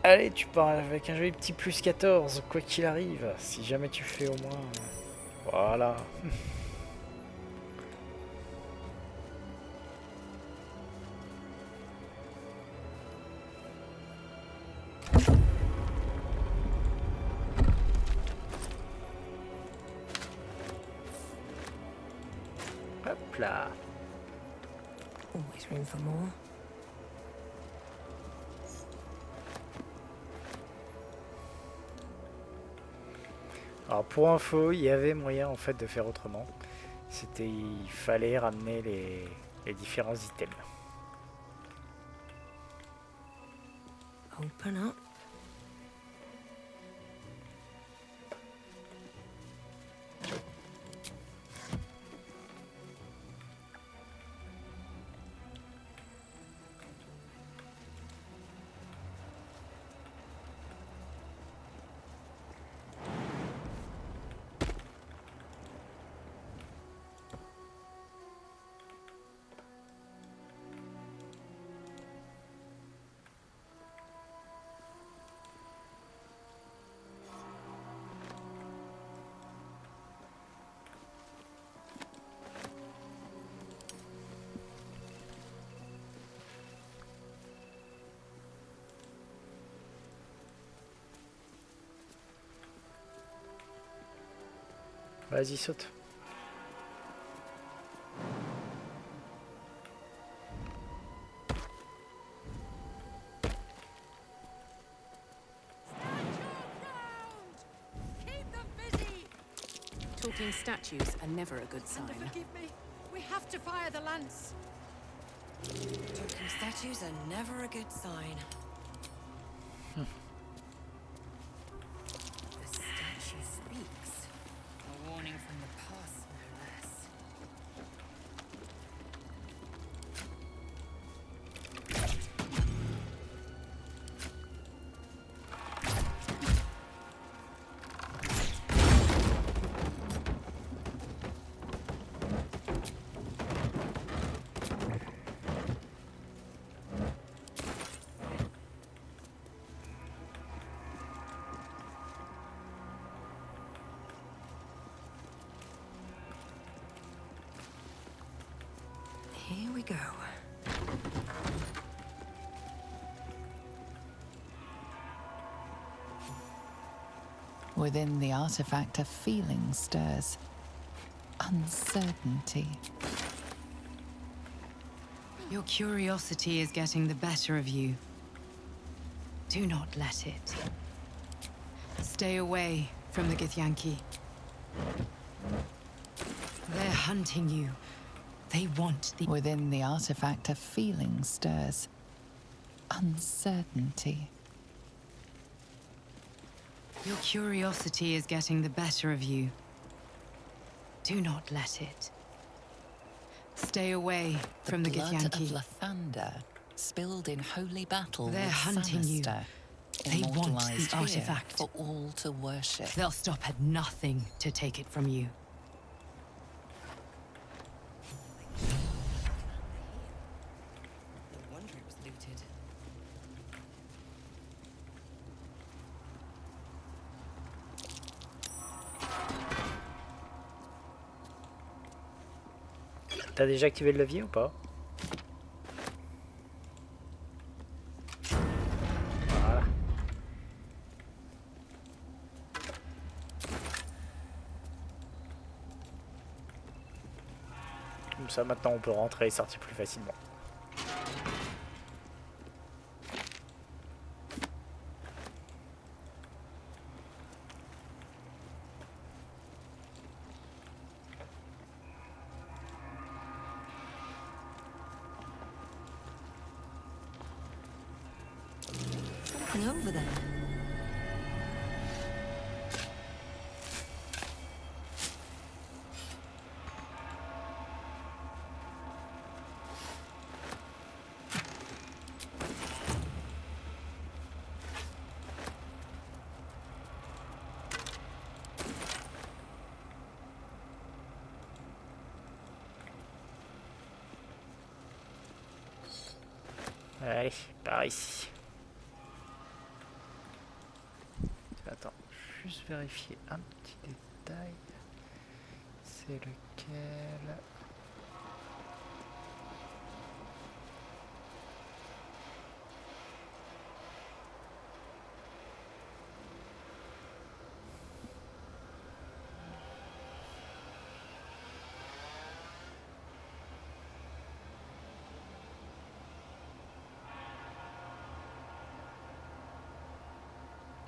[SPEAKER 1] Allez, tu pars avec un joli petit plus 14, quoi qu'il arrive. Si jamais tu fais au moins... Voilà. Hop là.
[SPEAKER 5] Always room for more.
[SPEAKER 1] Alors pour info, il y avait moyen en fait de faire autrement. C'était, il fallait ramener les différents items.
[SPEAKER 5] Open up.
[SPEAKER 1] Vas-y, saute.
[SPEAKER 12] Talking statues are never a good sign.
[SPEAKER 13] Forgive me. We have to fire the lance.
[SPEAKER 5] Talking statues are never a good sign. The statue speaks. A warning from the past, no less. Here we go.
[SPEAKER 7] Within the artifact, a feeling stirs. Uncertainty.
[SPEAKER 14] Your curiosity is getting the better of you. Do not let it. Stay away from the Githyanki. They're hunting you. They want the...
[SPEAKER 7] Within the artifact, a feeling stirs. Uncertainty.
[SPEAKER 14] Your curiosity is getting the better of you. Do not let it. Stay away from the
[SPEAKER 7] blood
[SPEAKER 14] Githyanki.
[SPEAKER 7] of Lathander, spilled in holy battle
[SPEAKER 14] They're
[SPEAKER 7] with
[SPEAKER 14] hunting you.
[SPEAKER 7] Sinister,
[SPEAKER 14] They want
[SPEAKER 7] immortalized
[SPEAKER 14] the
[SPEAKER 7] here
[SPEAKER 14] artifact.
[SPEAKER 7] for all to worship.
[SPEAKER 14] They'll stop at nothing to take it from you.
[SPEAKER 5] No wonder it was looted.
[SPEAKER 1] T'as déjà activé le levier ou pas? Voilà. Comme ça maintenant on peut rentrer et sortir plus facilement.
[SPEAKER 5] Something over there.
[SPEAKER 1] Allez, par ici. Attends, juste vérifier un petit détail. C'est lequel?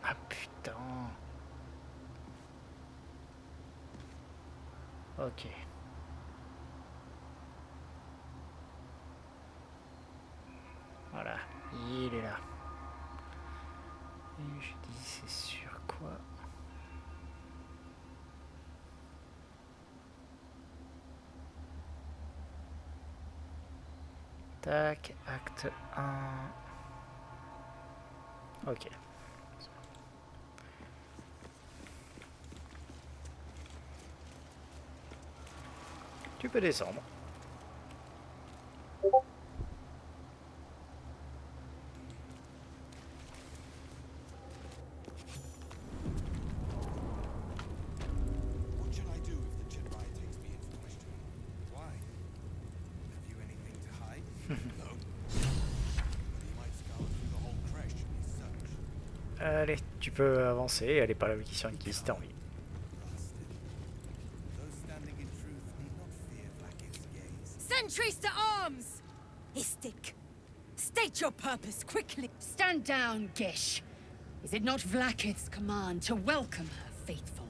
[SPEAKER 1] Ah putain. Ok. Voilà, il est là. Et je dis c'est sur quoi? Tac, acte 1. Ok. Tu peux descendre.
[SPEAKER 15] What should I do if the Jedi takes me into question? Why? Have you anything to hide? No. But he might scour through the whole creche in his search.
[SPEAKER 1] Allez, tu peux avancer et aller par la mission qui si t'as envie.
[SPEAKER 10] Sentries to arms! Istik, state your purpose quickly. Stand down, Gish. Is it not Vlaakith's command to welcome her faithful?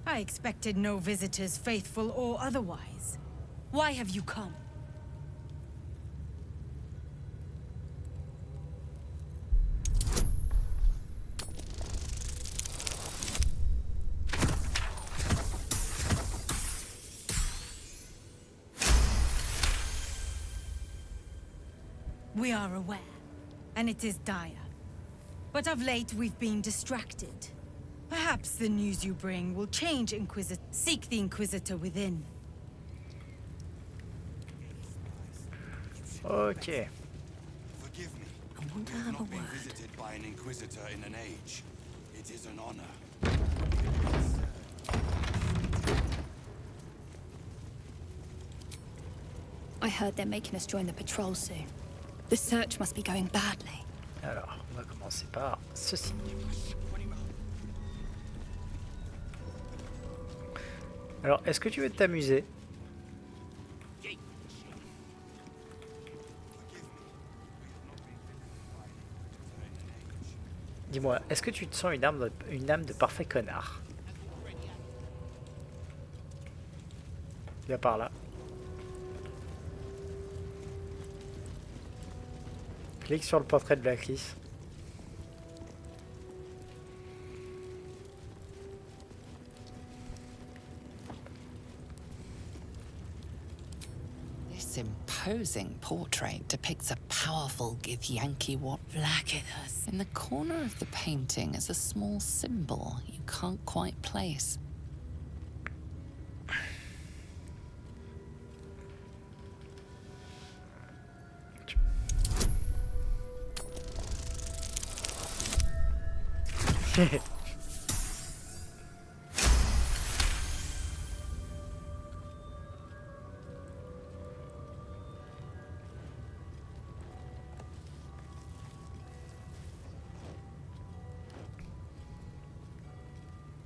[SPEAKER 16] I expected no visitors, faithful or otherwise. Why have you come? We are aware, and it is dire. But of late we've been distracted. Perhaps the news you bring will change Inquisitor. Seek the Inquisitor within.
[SPEAKER 1] Ok.
[SPEAKER 15] Forgive me. I have not been visited by an Inquisitor in an age. It is an honor.
[SPEAKER 17] I heard they're making us join the patrol soon. The search must be going badly.
[SPEAKER 1] Alors, on va commencer par ceci. Alors, est-ce que tu veux t'amuser? Dis-moi, est-ce que tu te sens une âme de parfait connard? Viens par là. Clique sur le portrait de Blacklist.
[SPEAKER 7] This imposing portrait depicts a powerful Githyanki Vlakithus. In the corner of the painting is a small symbol you can't quite place.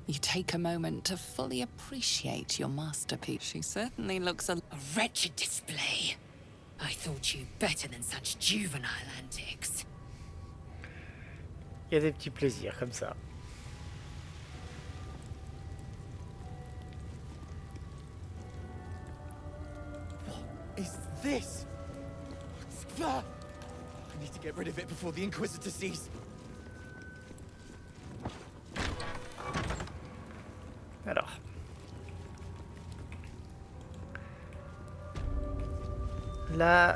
[SPEAKER 7] You take a moment to fully appreciate your masterpiece. She certainly looks a
[SPEAKER 10] wretched display. I thought you better than such juvenile antics.
[SPEAKER 1] Il y a des petits plaisirs comme ça.
[SPEAKER 18] What is this? Skvar! I need to get rid of it before the Inquisitor sees.
[SPEAKER 1] Alors. Là,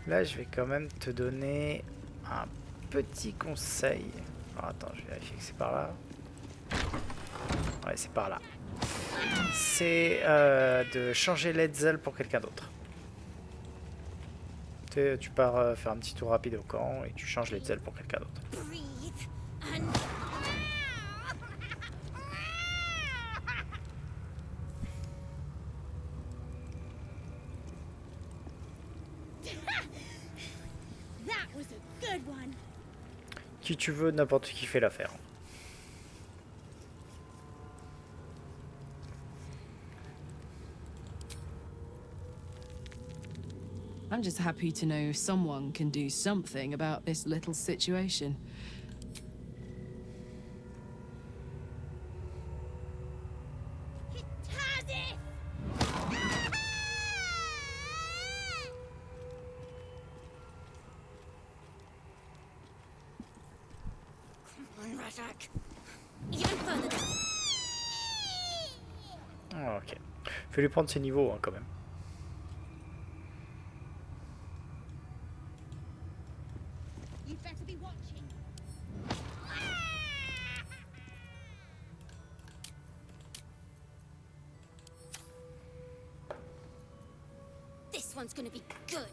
[SPEAKER 1] là, je vais quand même te donner un petit conseil. Alors, attends, je vais vérifier que c'est par là. Ouais, c'est par là. C'est de changer l'Etzel pour quelqu'un d'autre. Tu pars faire un petit tour rapide au camp et tu changes l'Etzel pour quelqu'un d'autre. Qui tu veux, n'importe qui fait l'affaire.
[SPEAKER 12] I'm just happy to know someone can do something about this little situation.
[SPEAKER 1] Ah, ok. Faut lui prendre ses niveaux hein, quand même.
[SPEAKER 9] This one's gonna be good.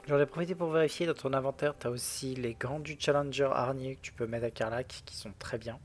[SPEAKER 1] J'en ai profité pour vérifier dans ton inventaire, tu as aussi les grands du Challenger hargneux que tu peux mettre à Karlach qui sont très bien.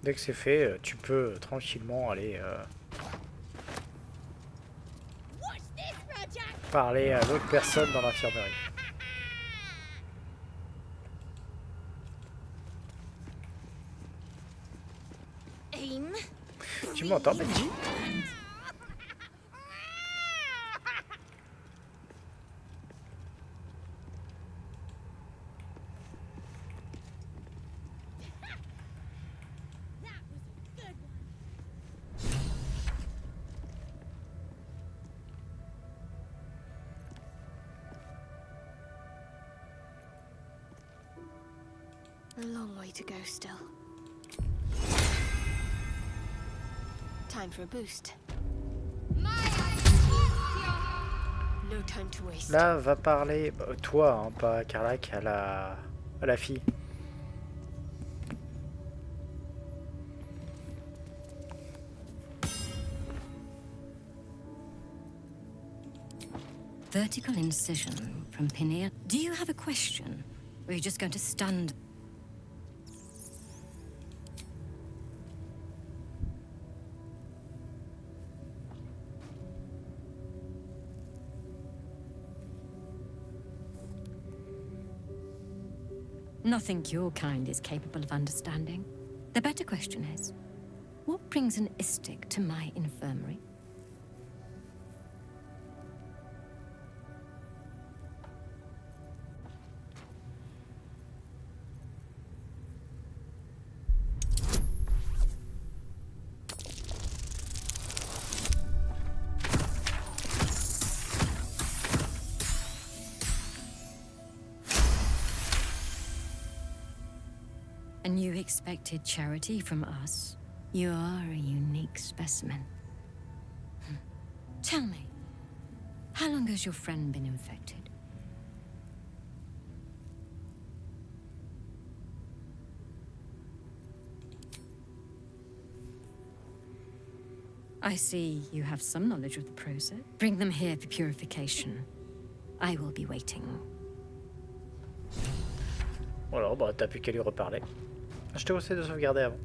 [SPEAKER 1] Dès que c'est fait, tu peux tranquillement aller parler à l'autre personne dans l'infirmerie. Tu m'entends, Benji?
[SPEAKER 9] A long way to go still. Time for a boost. No time to waste.
[SPEAKER 1] Là, va parler... bah, toi, hein, pas Karlach, à la fille.
[SPEAKER 19] Vertical incision from pineal. Do you have a question? Or are you just going to stand? Nothing your kind is capable of understanding. The better question is, what brings an Istik to my infirmary? And you expected charity from us? You are a unique specimen. Tell me, how long has your friend been infected? I see you have some knowledge of the process. Bring them here for purification. I will be waiting.
[SPEAKER 1] Voilà, bah t'as plus qu'à lui reparler. Je te conseille de sauvegarder avant.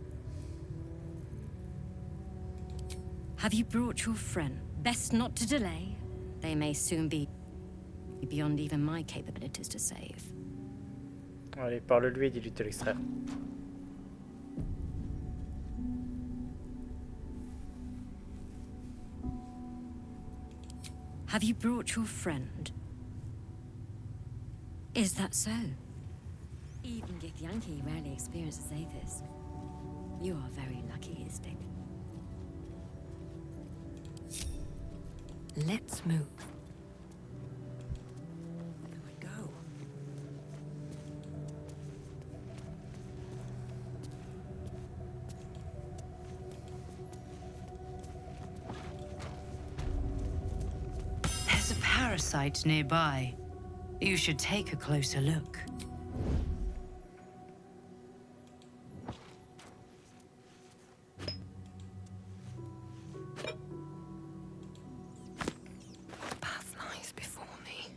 [SPEAKER 19] Have you brought your friend? Best not to delay. They may soon be beyond even my capabilities to save.
[SPEAKER 1] Allez, parle-lui et dis-lui de te l'extraire.
[SPEAKER 19] Have you brought your friend? Is that so? Even Githyanki rarely experiences Aethys. You are very lucky, Istik. Let's move.
[SPEAKER 5] Where do I go?
[SPEAKER 14] There's a parasite nearby. You should take a closer look.
[SPEAKER 5] Path lies before me.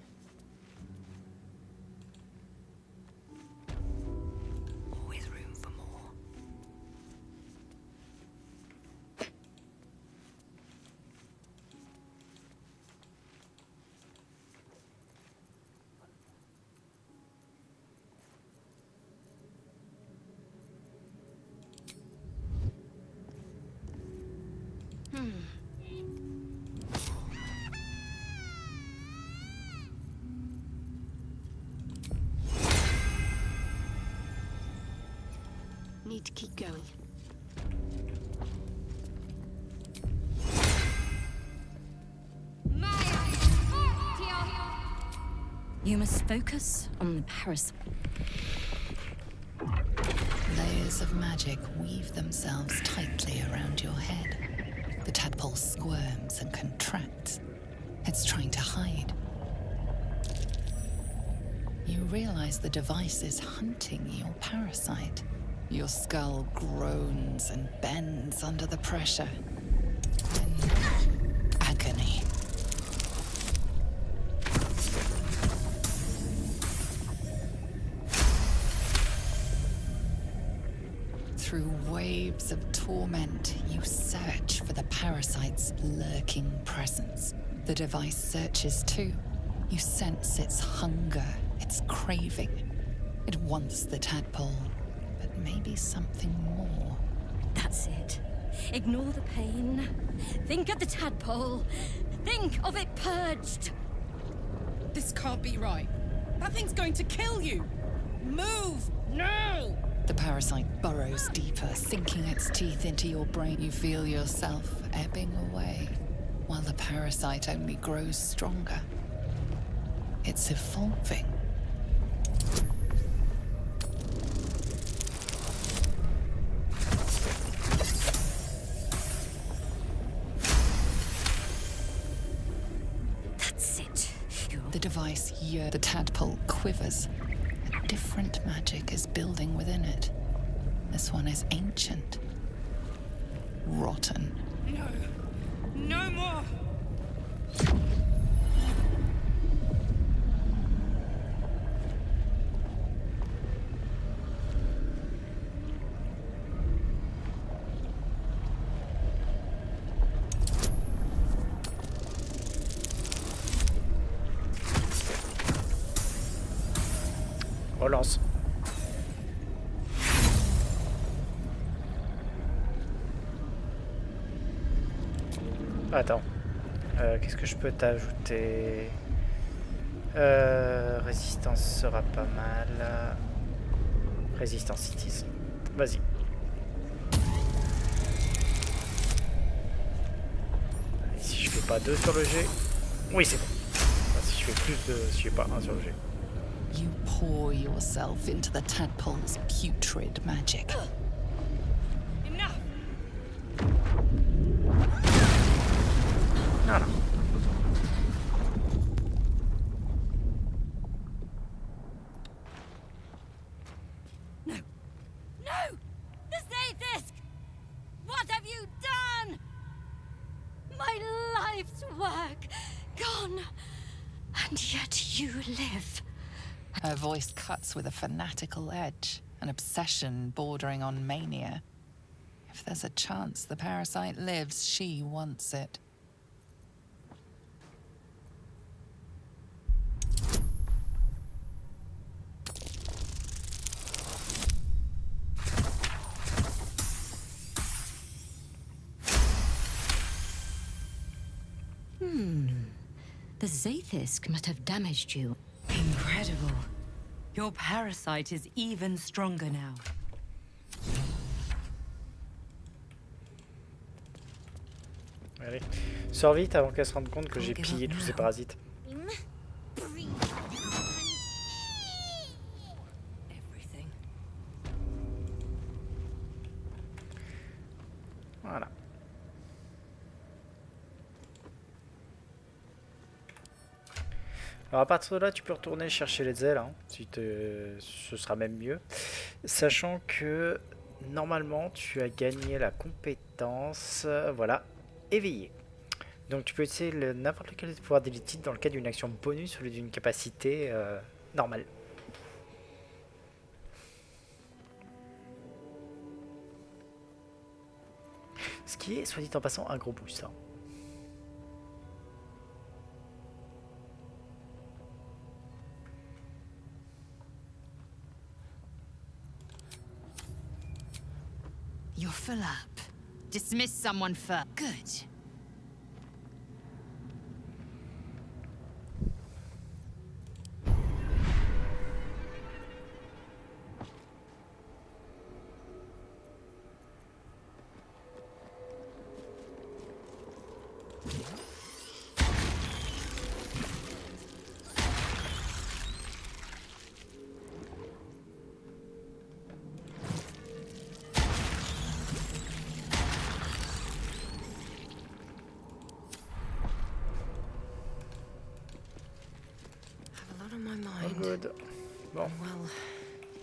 [SPEAKER 5] Always room for more.
[SPEAKER 9] Need to keep going.
[SPEAKER 19] You must focus on the parasite.
[SPEAKER 7] Layers of magic weave themselves tightly around your head. The tadpole squirms and contracts. It's trying to hide. You realize the device is hunting your parasite. Your skull groans and bends under the pressure. Then agony. Through waves of torment, you search for the parasite's lurking presence. The device searches too. You sense its hunger, its craving. It wants the tadpole, but maybe something more.
[SPEAKER 19] That's it. Ignore the pain. Think of the tadpole. Think of it purged.
[SPEAKER 10] This can't be right. That thing's going to kill you. Move now!
[SPEAKER 7] The parasite burrows deeper, sinking its teeth into your brain. You feel yourself ebbing away, while the parasite only grows stronger. It's evolving.
[SPEAKER 19] That's it.
[SPEAKER 7] The device the tadpole quivers. A different magic is building within it. This one is ancient. Rotten.
[SPEAKER 10] No. No more!
[SPEAKER 1] Relance. Attends. Qu'est-ce que je peux t'ajouter? Résistance sera pas mal. Résistance cities. Vas-y. Si je fais pas 2 sur le G. Oui, c'est bon. Enfin, si je fais plus de. Si je fais pas 1 sur le G.
[SPEAKER 7] You pour yourself into the tadpole's putrid magic.
[SPEAKER 10] Enough!
[SPEAKER 1] Non, non.
[SPEAKER 19] No! No! The Zaith'isk! What have you done? My life's work gone, and yet you live.
[SPEAKER 7] Her voice cuts with a fanatical edge, an obsession bordering on mania. If there's a chance the parasite lives, she wants it.
[SPEAKER 19] The Zaith'isk must have damaged you.
[SPEAKER 20] Incredible. Your parasite is even stronger now.
[SPEAKER 1] Allez. Sors vite avant qu'elle se rende compte que j'ai pillé tous ces parasites. Voilà. Alors à partir de là, tu peux retourner chercher les ailes, hein, si ce sera même mieux. Sachant que normalement, tu as gagné la compétence, voilà, éveillé. Donc tu peux utiliser n'importe lequel des pouvoirs d'élite dans le cas d'une action bonus au lieu d'une capacité normale. Ce qui est, soit dit en passant, un gros boost. Hein.
[SPEAKER 14] You're full up. Dismiss someone first. Good.
[SPEAKER 1] Good. Bon.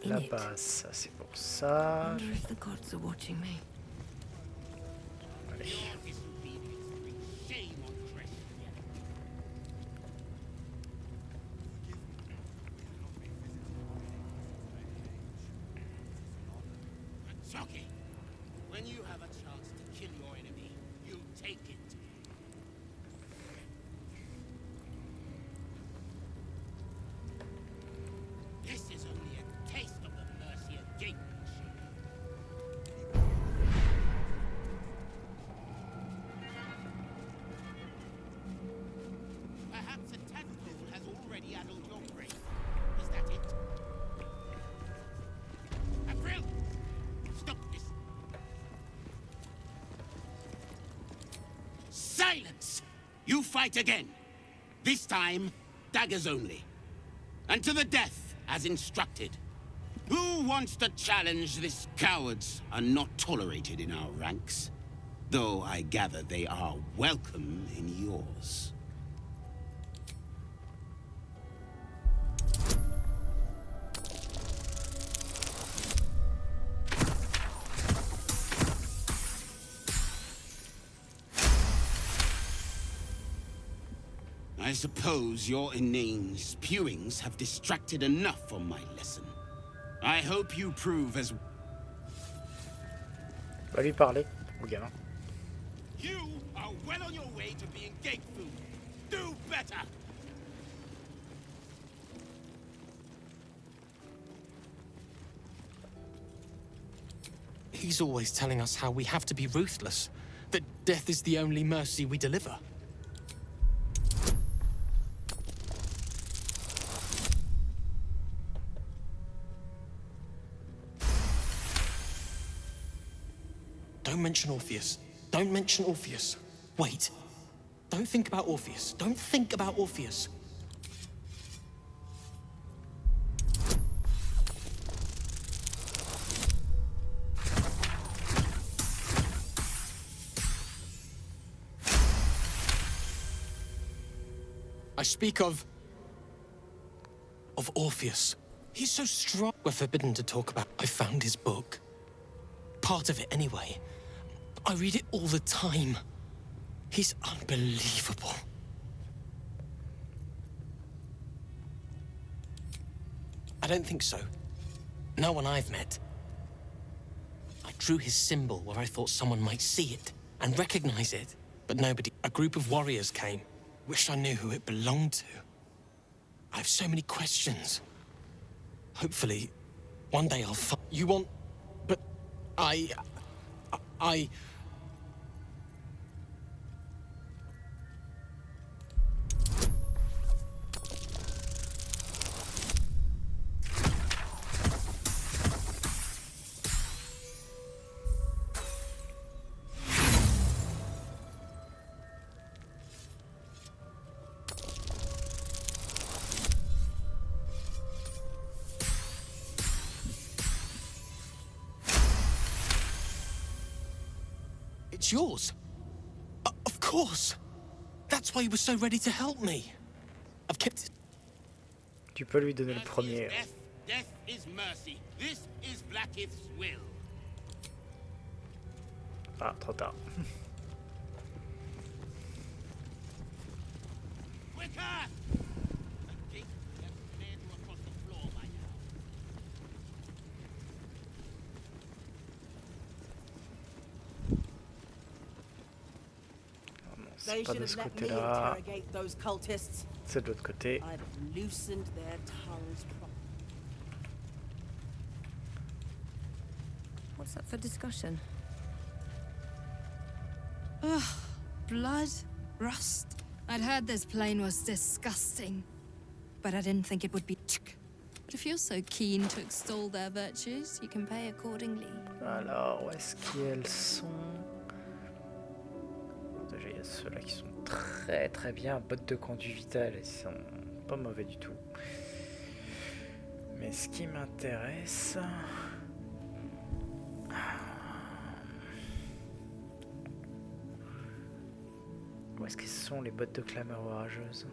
[SPEAKER 1] La base, ça c'est pour ça. Allez.
[SPEAKER 8] Shocky. When you have a chance to kill your enemy, you take it. This is only a taste of the mercy of Gatemanship. You fight again. This time, daggers only. And to the death, as instructed. Who wants to challenge this? Cowards are not tolerated in our ranks. Though I gather they are welcome in yours. I suppose your inane spewings have distracted enough from my lesson. I hope you prove as...
[SPEAKER 1] Va lui parler, au gamin.
[SPEAKER 8] You are well on your way to being gate food. Do better!
[SPEAKER 18] He's always telling us how we have to be ruthless, that death is the only mercy we deliver. Don't mention Orpheus. Don't mention Orpheus. Wait. Don't think about Orpheus. Don't think about Orpheus. I speak of Orpheus. He's so strong. We're forbidden to talk about. I found his book. Part of it, anyway. I read it all the time. He's unbelievable. I don't think so. No one I've met. I drew his symbol where I thought someone might see it and recognize it, but nobody. A group of warriors came. Wish I knew who it belonged to. I have so many questions. Hopefully, one day I'll find... You want... But... I... It's yours. Of course. That's why you were so ready to help me. I've kept it.
[SPEAKER 1] Tu peux lui donner le premier.
[SPEAKER 8] Death is mercy. This is Blackith's will.
[SPEAKER 1] Ah, trop tard.
[SPEAKER 8] Quicker! The gate has flared you across the floor by now.
[SPEAKER 1] C'est pas de ce côté-là. C'est de l'autre côté.
[SPEAKER 19] What's up for discussion?
[SPEAKER 10] Ugh, blood, rust. I'd heard this plane was disgusting, but I didn't think it would be. But if you're so keen to extol their virtues, you can pay accordingly.
[SPEAKER 1] Alors, où est-ce qu'elles sont? Déjà, il y a ceux-là qui sont très très bien. Bottes de conduite vitale, ils sont pas mauvais du tout. Mais ce qui m'intéresse... Où est-ce qu'elles sont les bottes de clameur orageuse?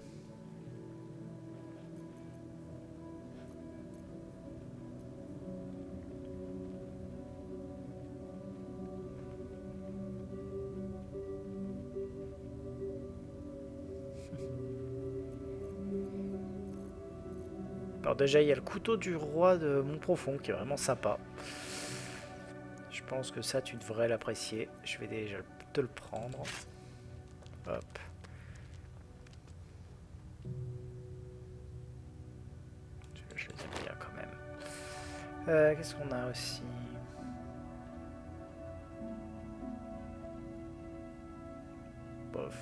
[SPEAKER 1] Alors déjà il y a le couteau du roi de Montprofond qui est vraiment sympa. Je pense que ça tu devrais l'apprécier. Je vais déjà te le prendre. Hop. Je les aime bien quand même. Qu'est-ce qu'on a aussi? Bof.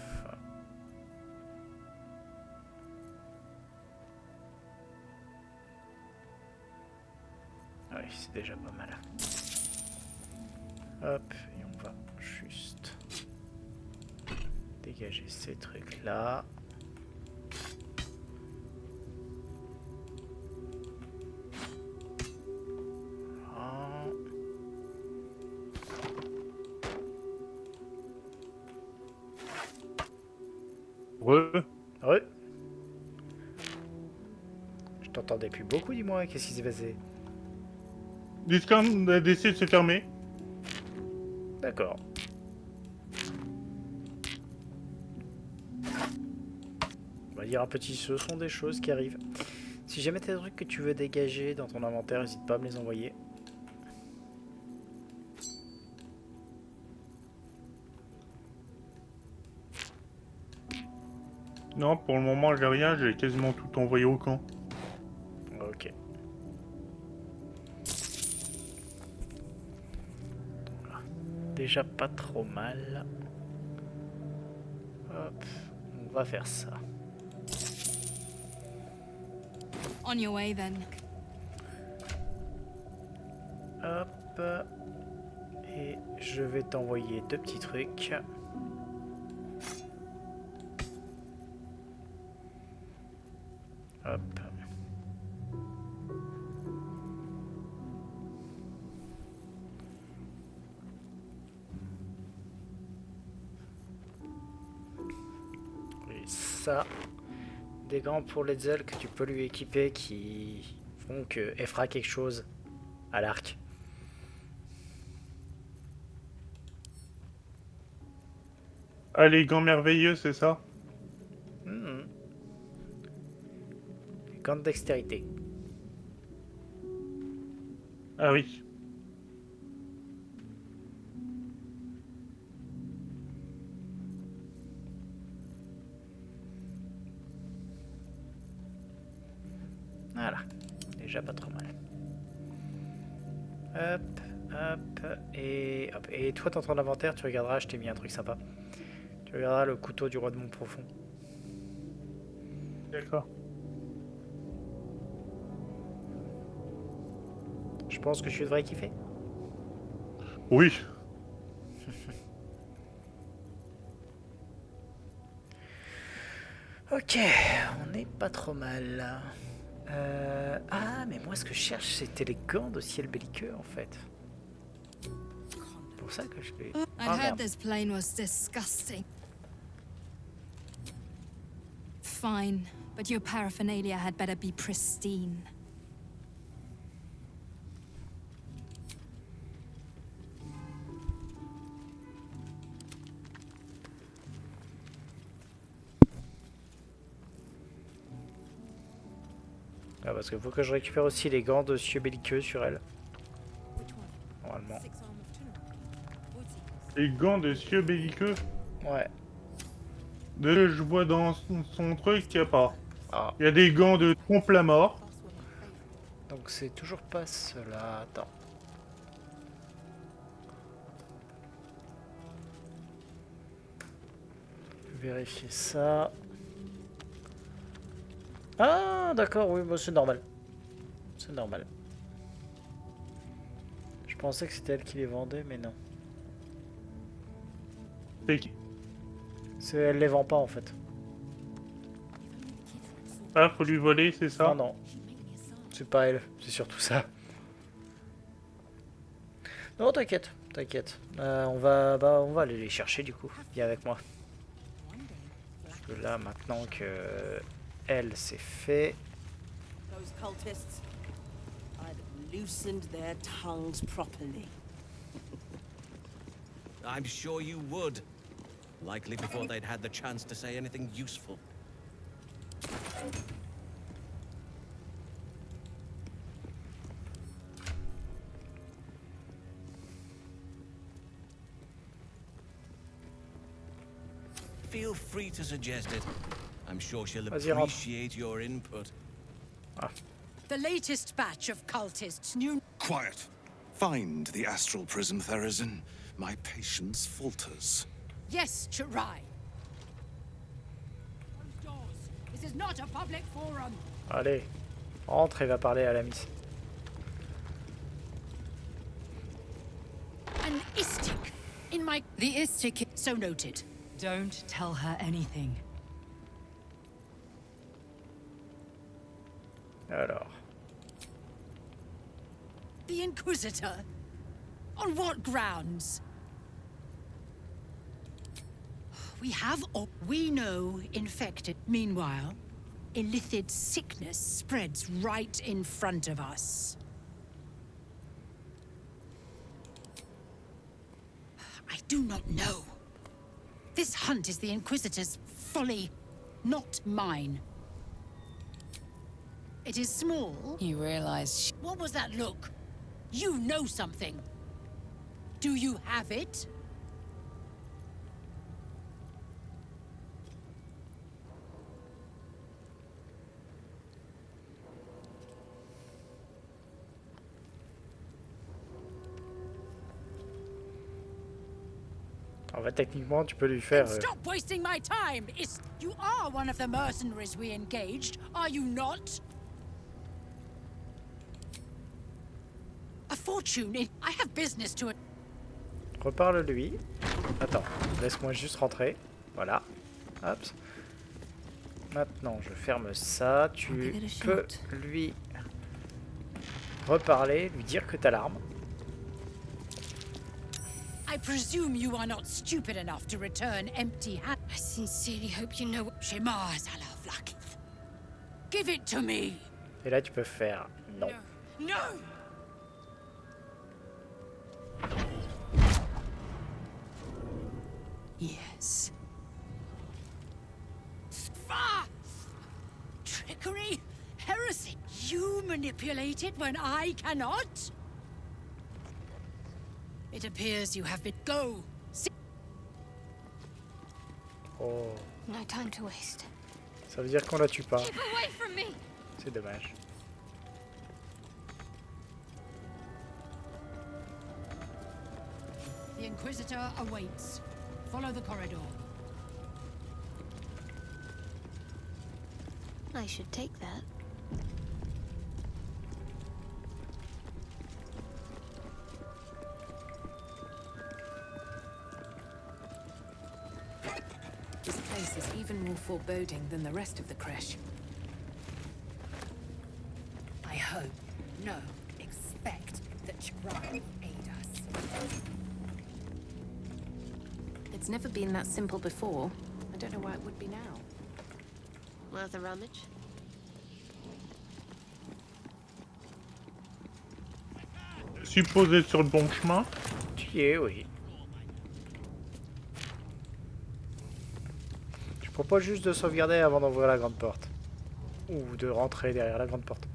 [SPEAKER 1] Oui, c'est déjà pas mal. Hop, et on va juste dégager ces trucs-là.
[SPEAKER 2] Ouais.
[SPEAKER 1] Ouais. Je t'entendais plus beaucoup, dis-moi, qu'est-ce qui s'est passé?
[SPEAKER 2] Discount a décidé de se fermer.
[SPEAKER 1] D'accord. On va dire un petit, ce sont des choses qui arrivent. Si jamais t'as des trucs que tu veux dégager dans ton inventaire, n'hésite pas à me les envoyer.
[SPEAKER 2] Non, pour le moment, j'ai rien, j'ai quasiment tout envoyé au camp.
[SPEAKER 1] Ok. Voilà. Déjà pas trop mal. Hop, on va faire ça.
[SPEAKER 10] On your way then.
[SPEAKER 1] Hop. Et je vais t'envoyer deux petits trucs. Hop. Et ça, des gants pour Letzel que tu peux lui équiper qui font qu'elle fera quelque chose à l'arc.
[SPEAKER 2] Ah, les gants merveilleux, c'est ça?
[SPEAKER 1] Gants de dextérité.
[SPEAKER 2] Ah oui.
[SPEAKER 1] Voilà. Déjà pas trop mal. Hop, hop, et hop. Et toi, dans ton inventaire, tu regarderas, je t'ai mis un truc sympa. Tu regarderas le couteau du roi de Montprofond.
[SPEAKER 2] D'accord.
[SPEAKER 1] Je pense que tu devrais kiffer.
[SPEAKER 2] Oui.
[SPEAKER 1] Ok, on n'est pas trop mal. Ah, mais moi ce que je cherche c'était les gants de ciel belliqueux en fait. C'est pour ça que je vais...
[SPEAKER 10] I
[SPEAKER 1] Ah,
[SPEAKER 10] heard
[SPEAKER 1] merde.
[SPEAKER 10] this plane was disgusting. Fine, but your paraphernalia had better be pristine.
[SPEAKER 1] Ah, parce qu'il faut que je récupère aussi les gants de cieux belliqueux sur elle. Normalement.
[SPEAKER 2] Les gants de cieux belliqueux?
[SPEAKER 1] Ouais.
[SPEAKER 2] De ce que je vois dans son truc, il n'y a pas.
[SPEAKER 1] Ah.
[SPEAKER 2] Il y a des gants de trompe la mort.
[SPEAKER 1] Donc c'est toujours pas cela. Attends. Vérifier ça. Ah d'accord, oui, bah, c'est normal. C'est normal. Je pensais que c'était elle qui les vendait, mais non.
[SPEAKER 2] C'est qui?
[SPEAKER 1] Elle les vend pas en fait.
[SPEAKER 2] Ah, faut lui voler, c'est ça?
[SPEAKER 1] Non, non. C'est pas elle, c'est surtout ça. Non, t'inquiète, t'inquiète. On va aller les chercher du coup. Viens avec moi. Parce que là, maintenant que elle c'est fait.
[SPEAKER 6] Those cultists, I'd have loosened their tongues properly.
[SPEAKER 15] I'm sure you would. Likely before they'd had the chance to say anything useful. Feel free to suggest it. I'm sure she'll
[SPEAKER 1] Vas-y, rentre.
[SPEAKER 15] appreciate your input.
[SPEAKER 13] The latest batch of cultists knew.
[SPEAKER 21] Quiet. Find the astral prism, Therazin. My patience falters.
[SPEAKER 13] Yes, Chirai. Close doors. This is not a public forum.
[SPEAKER 1] Allez, rentre et va parler à la miss.
[SPEAKER 13] An istik in my.
[SPEAKER 10] The istik.
[SPEAKER 13] So noted.
[SPEAKER 20] Don't tell her anything.
[SPEAKER 1] Alors.
[SPEAKER 13] The Inquisitor? On what grounds? We know infected. Meanwhile, illithid sickness spreads right in front of us. I do not know. This hunt is the Inquisitor's folly, not mine. It is small.
[SPEAKER 7] You realize
[SPEAKER 13] What was that look? You know something. Do you have it?
[SPEAKER 1] En fait, techniquement, tu peux lui faire...
[SPEAKER 13] Stop wasting my time! You are one of the mercenaries we engaged, are you not? A fortune I have business to...
[SPEAKER 1] Reparle-lui. Attends, laisse-moi juste rentrer. Voilà. Hop. Maintenant, je ferme ça. Tu peux lui reparler, lui dire que t'as l'arme.
[SPEAKER 13] I presume you are not stupid enough to return empty-handed. I sincerely hope you know... Shemar Zalavlakith. Give it to me!
[SPEAKER 1] Et là, tu peux faire non.
[SPEAKER 13] No! Yes. Ah! Trickery? Heresy? You manipulate it when I cannot? It appears you have been... Go!
[SPEAKER 1] Oh.
[SPEAKER 9] No time to waste.
[SPEAKER 1] Ça veut dire qu'on la tue pas.
[SPEAKER 9] Keep away from me!
[SPEAKER 1] C'est dommage.
[SPEAKER 13] The Inquisitor awaits. Follow the corridor.
[SPEAKER 9] I should take that.
[SPEAKER 12] This place is even more foreboding than the rest of the creche.
[SPEAKER 13] I hope, no, expect that Chibral will aid us.
[SPEAKER 12] It's never been that simple before. I don't know why it would be now.
[SPEAKER 9] Worth a rummage?
[SPEAKER 2] Supposé sur le bon chemin.
[SPEAKER 1] Tu y es, oui. Je propose juste de sauvegarder avant d'ouvrir la grande porte. Ou de rentrer derrière la grande porte.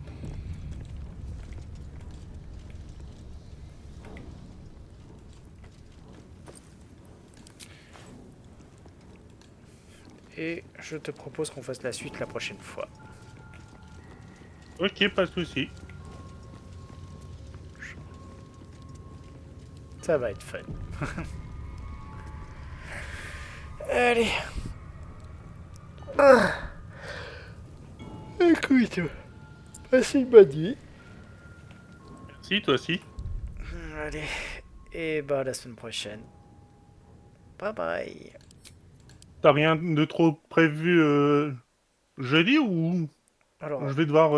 [SPEAKER 1] Et je te propose qu'on fasse la suite la prochaine fois.
[SPEAKER 2] Ok, pas de souci.
[SPEAKER 1] Ça va être fun. Allez. Ah. Écoute, passe une bonne nuit.
[SPEAKER 2] Merci, toi aussi.
[SPEAKER 1] Allez. Et bah, la semaine prochaine. Bye bye.
[SPEAKER 2] T'as rien de trop prévu jeudi ou...
[SPEAKER 1] Alors,
[SPEAKER 2] je vais devoir...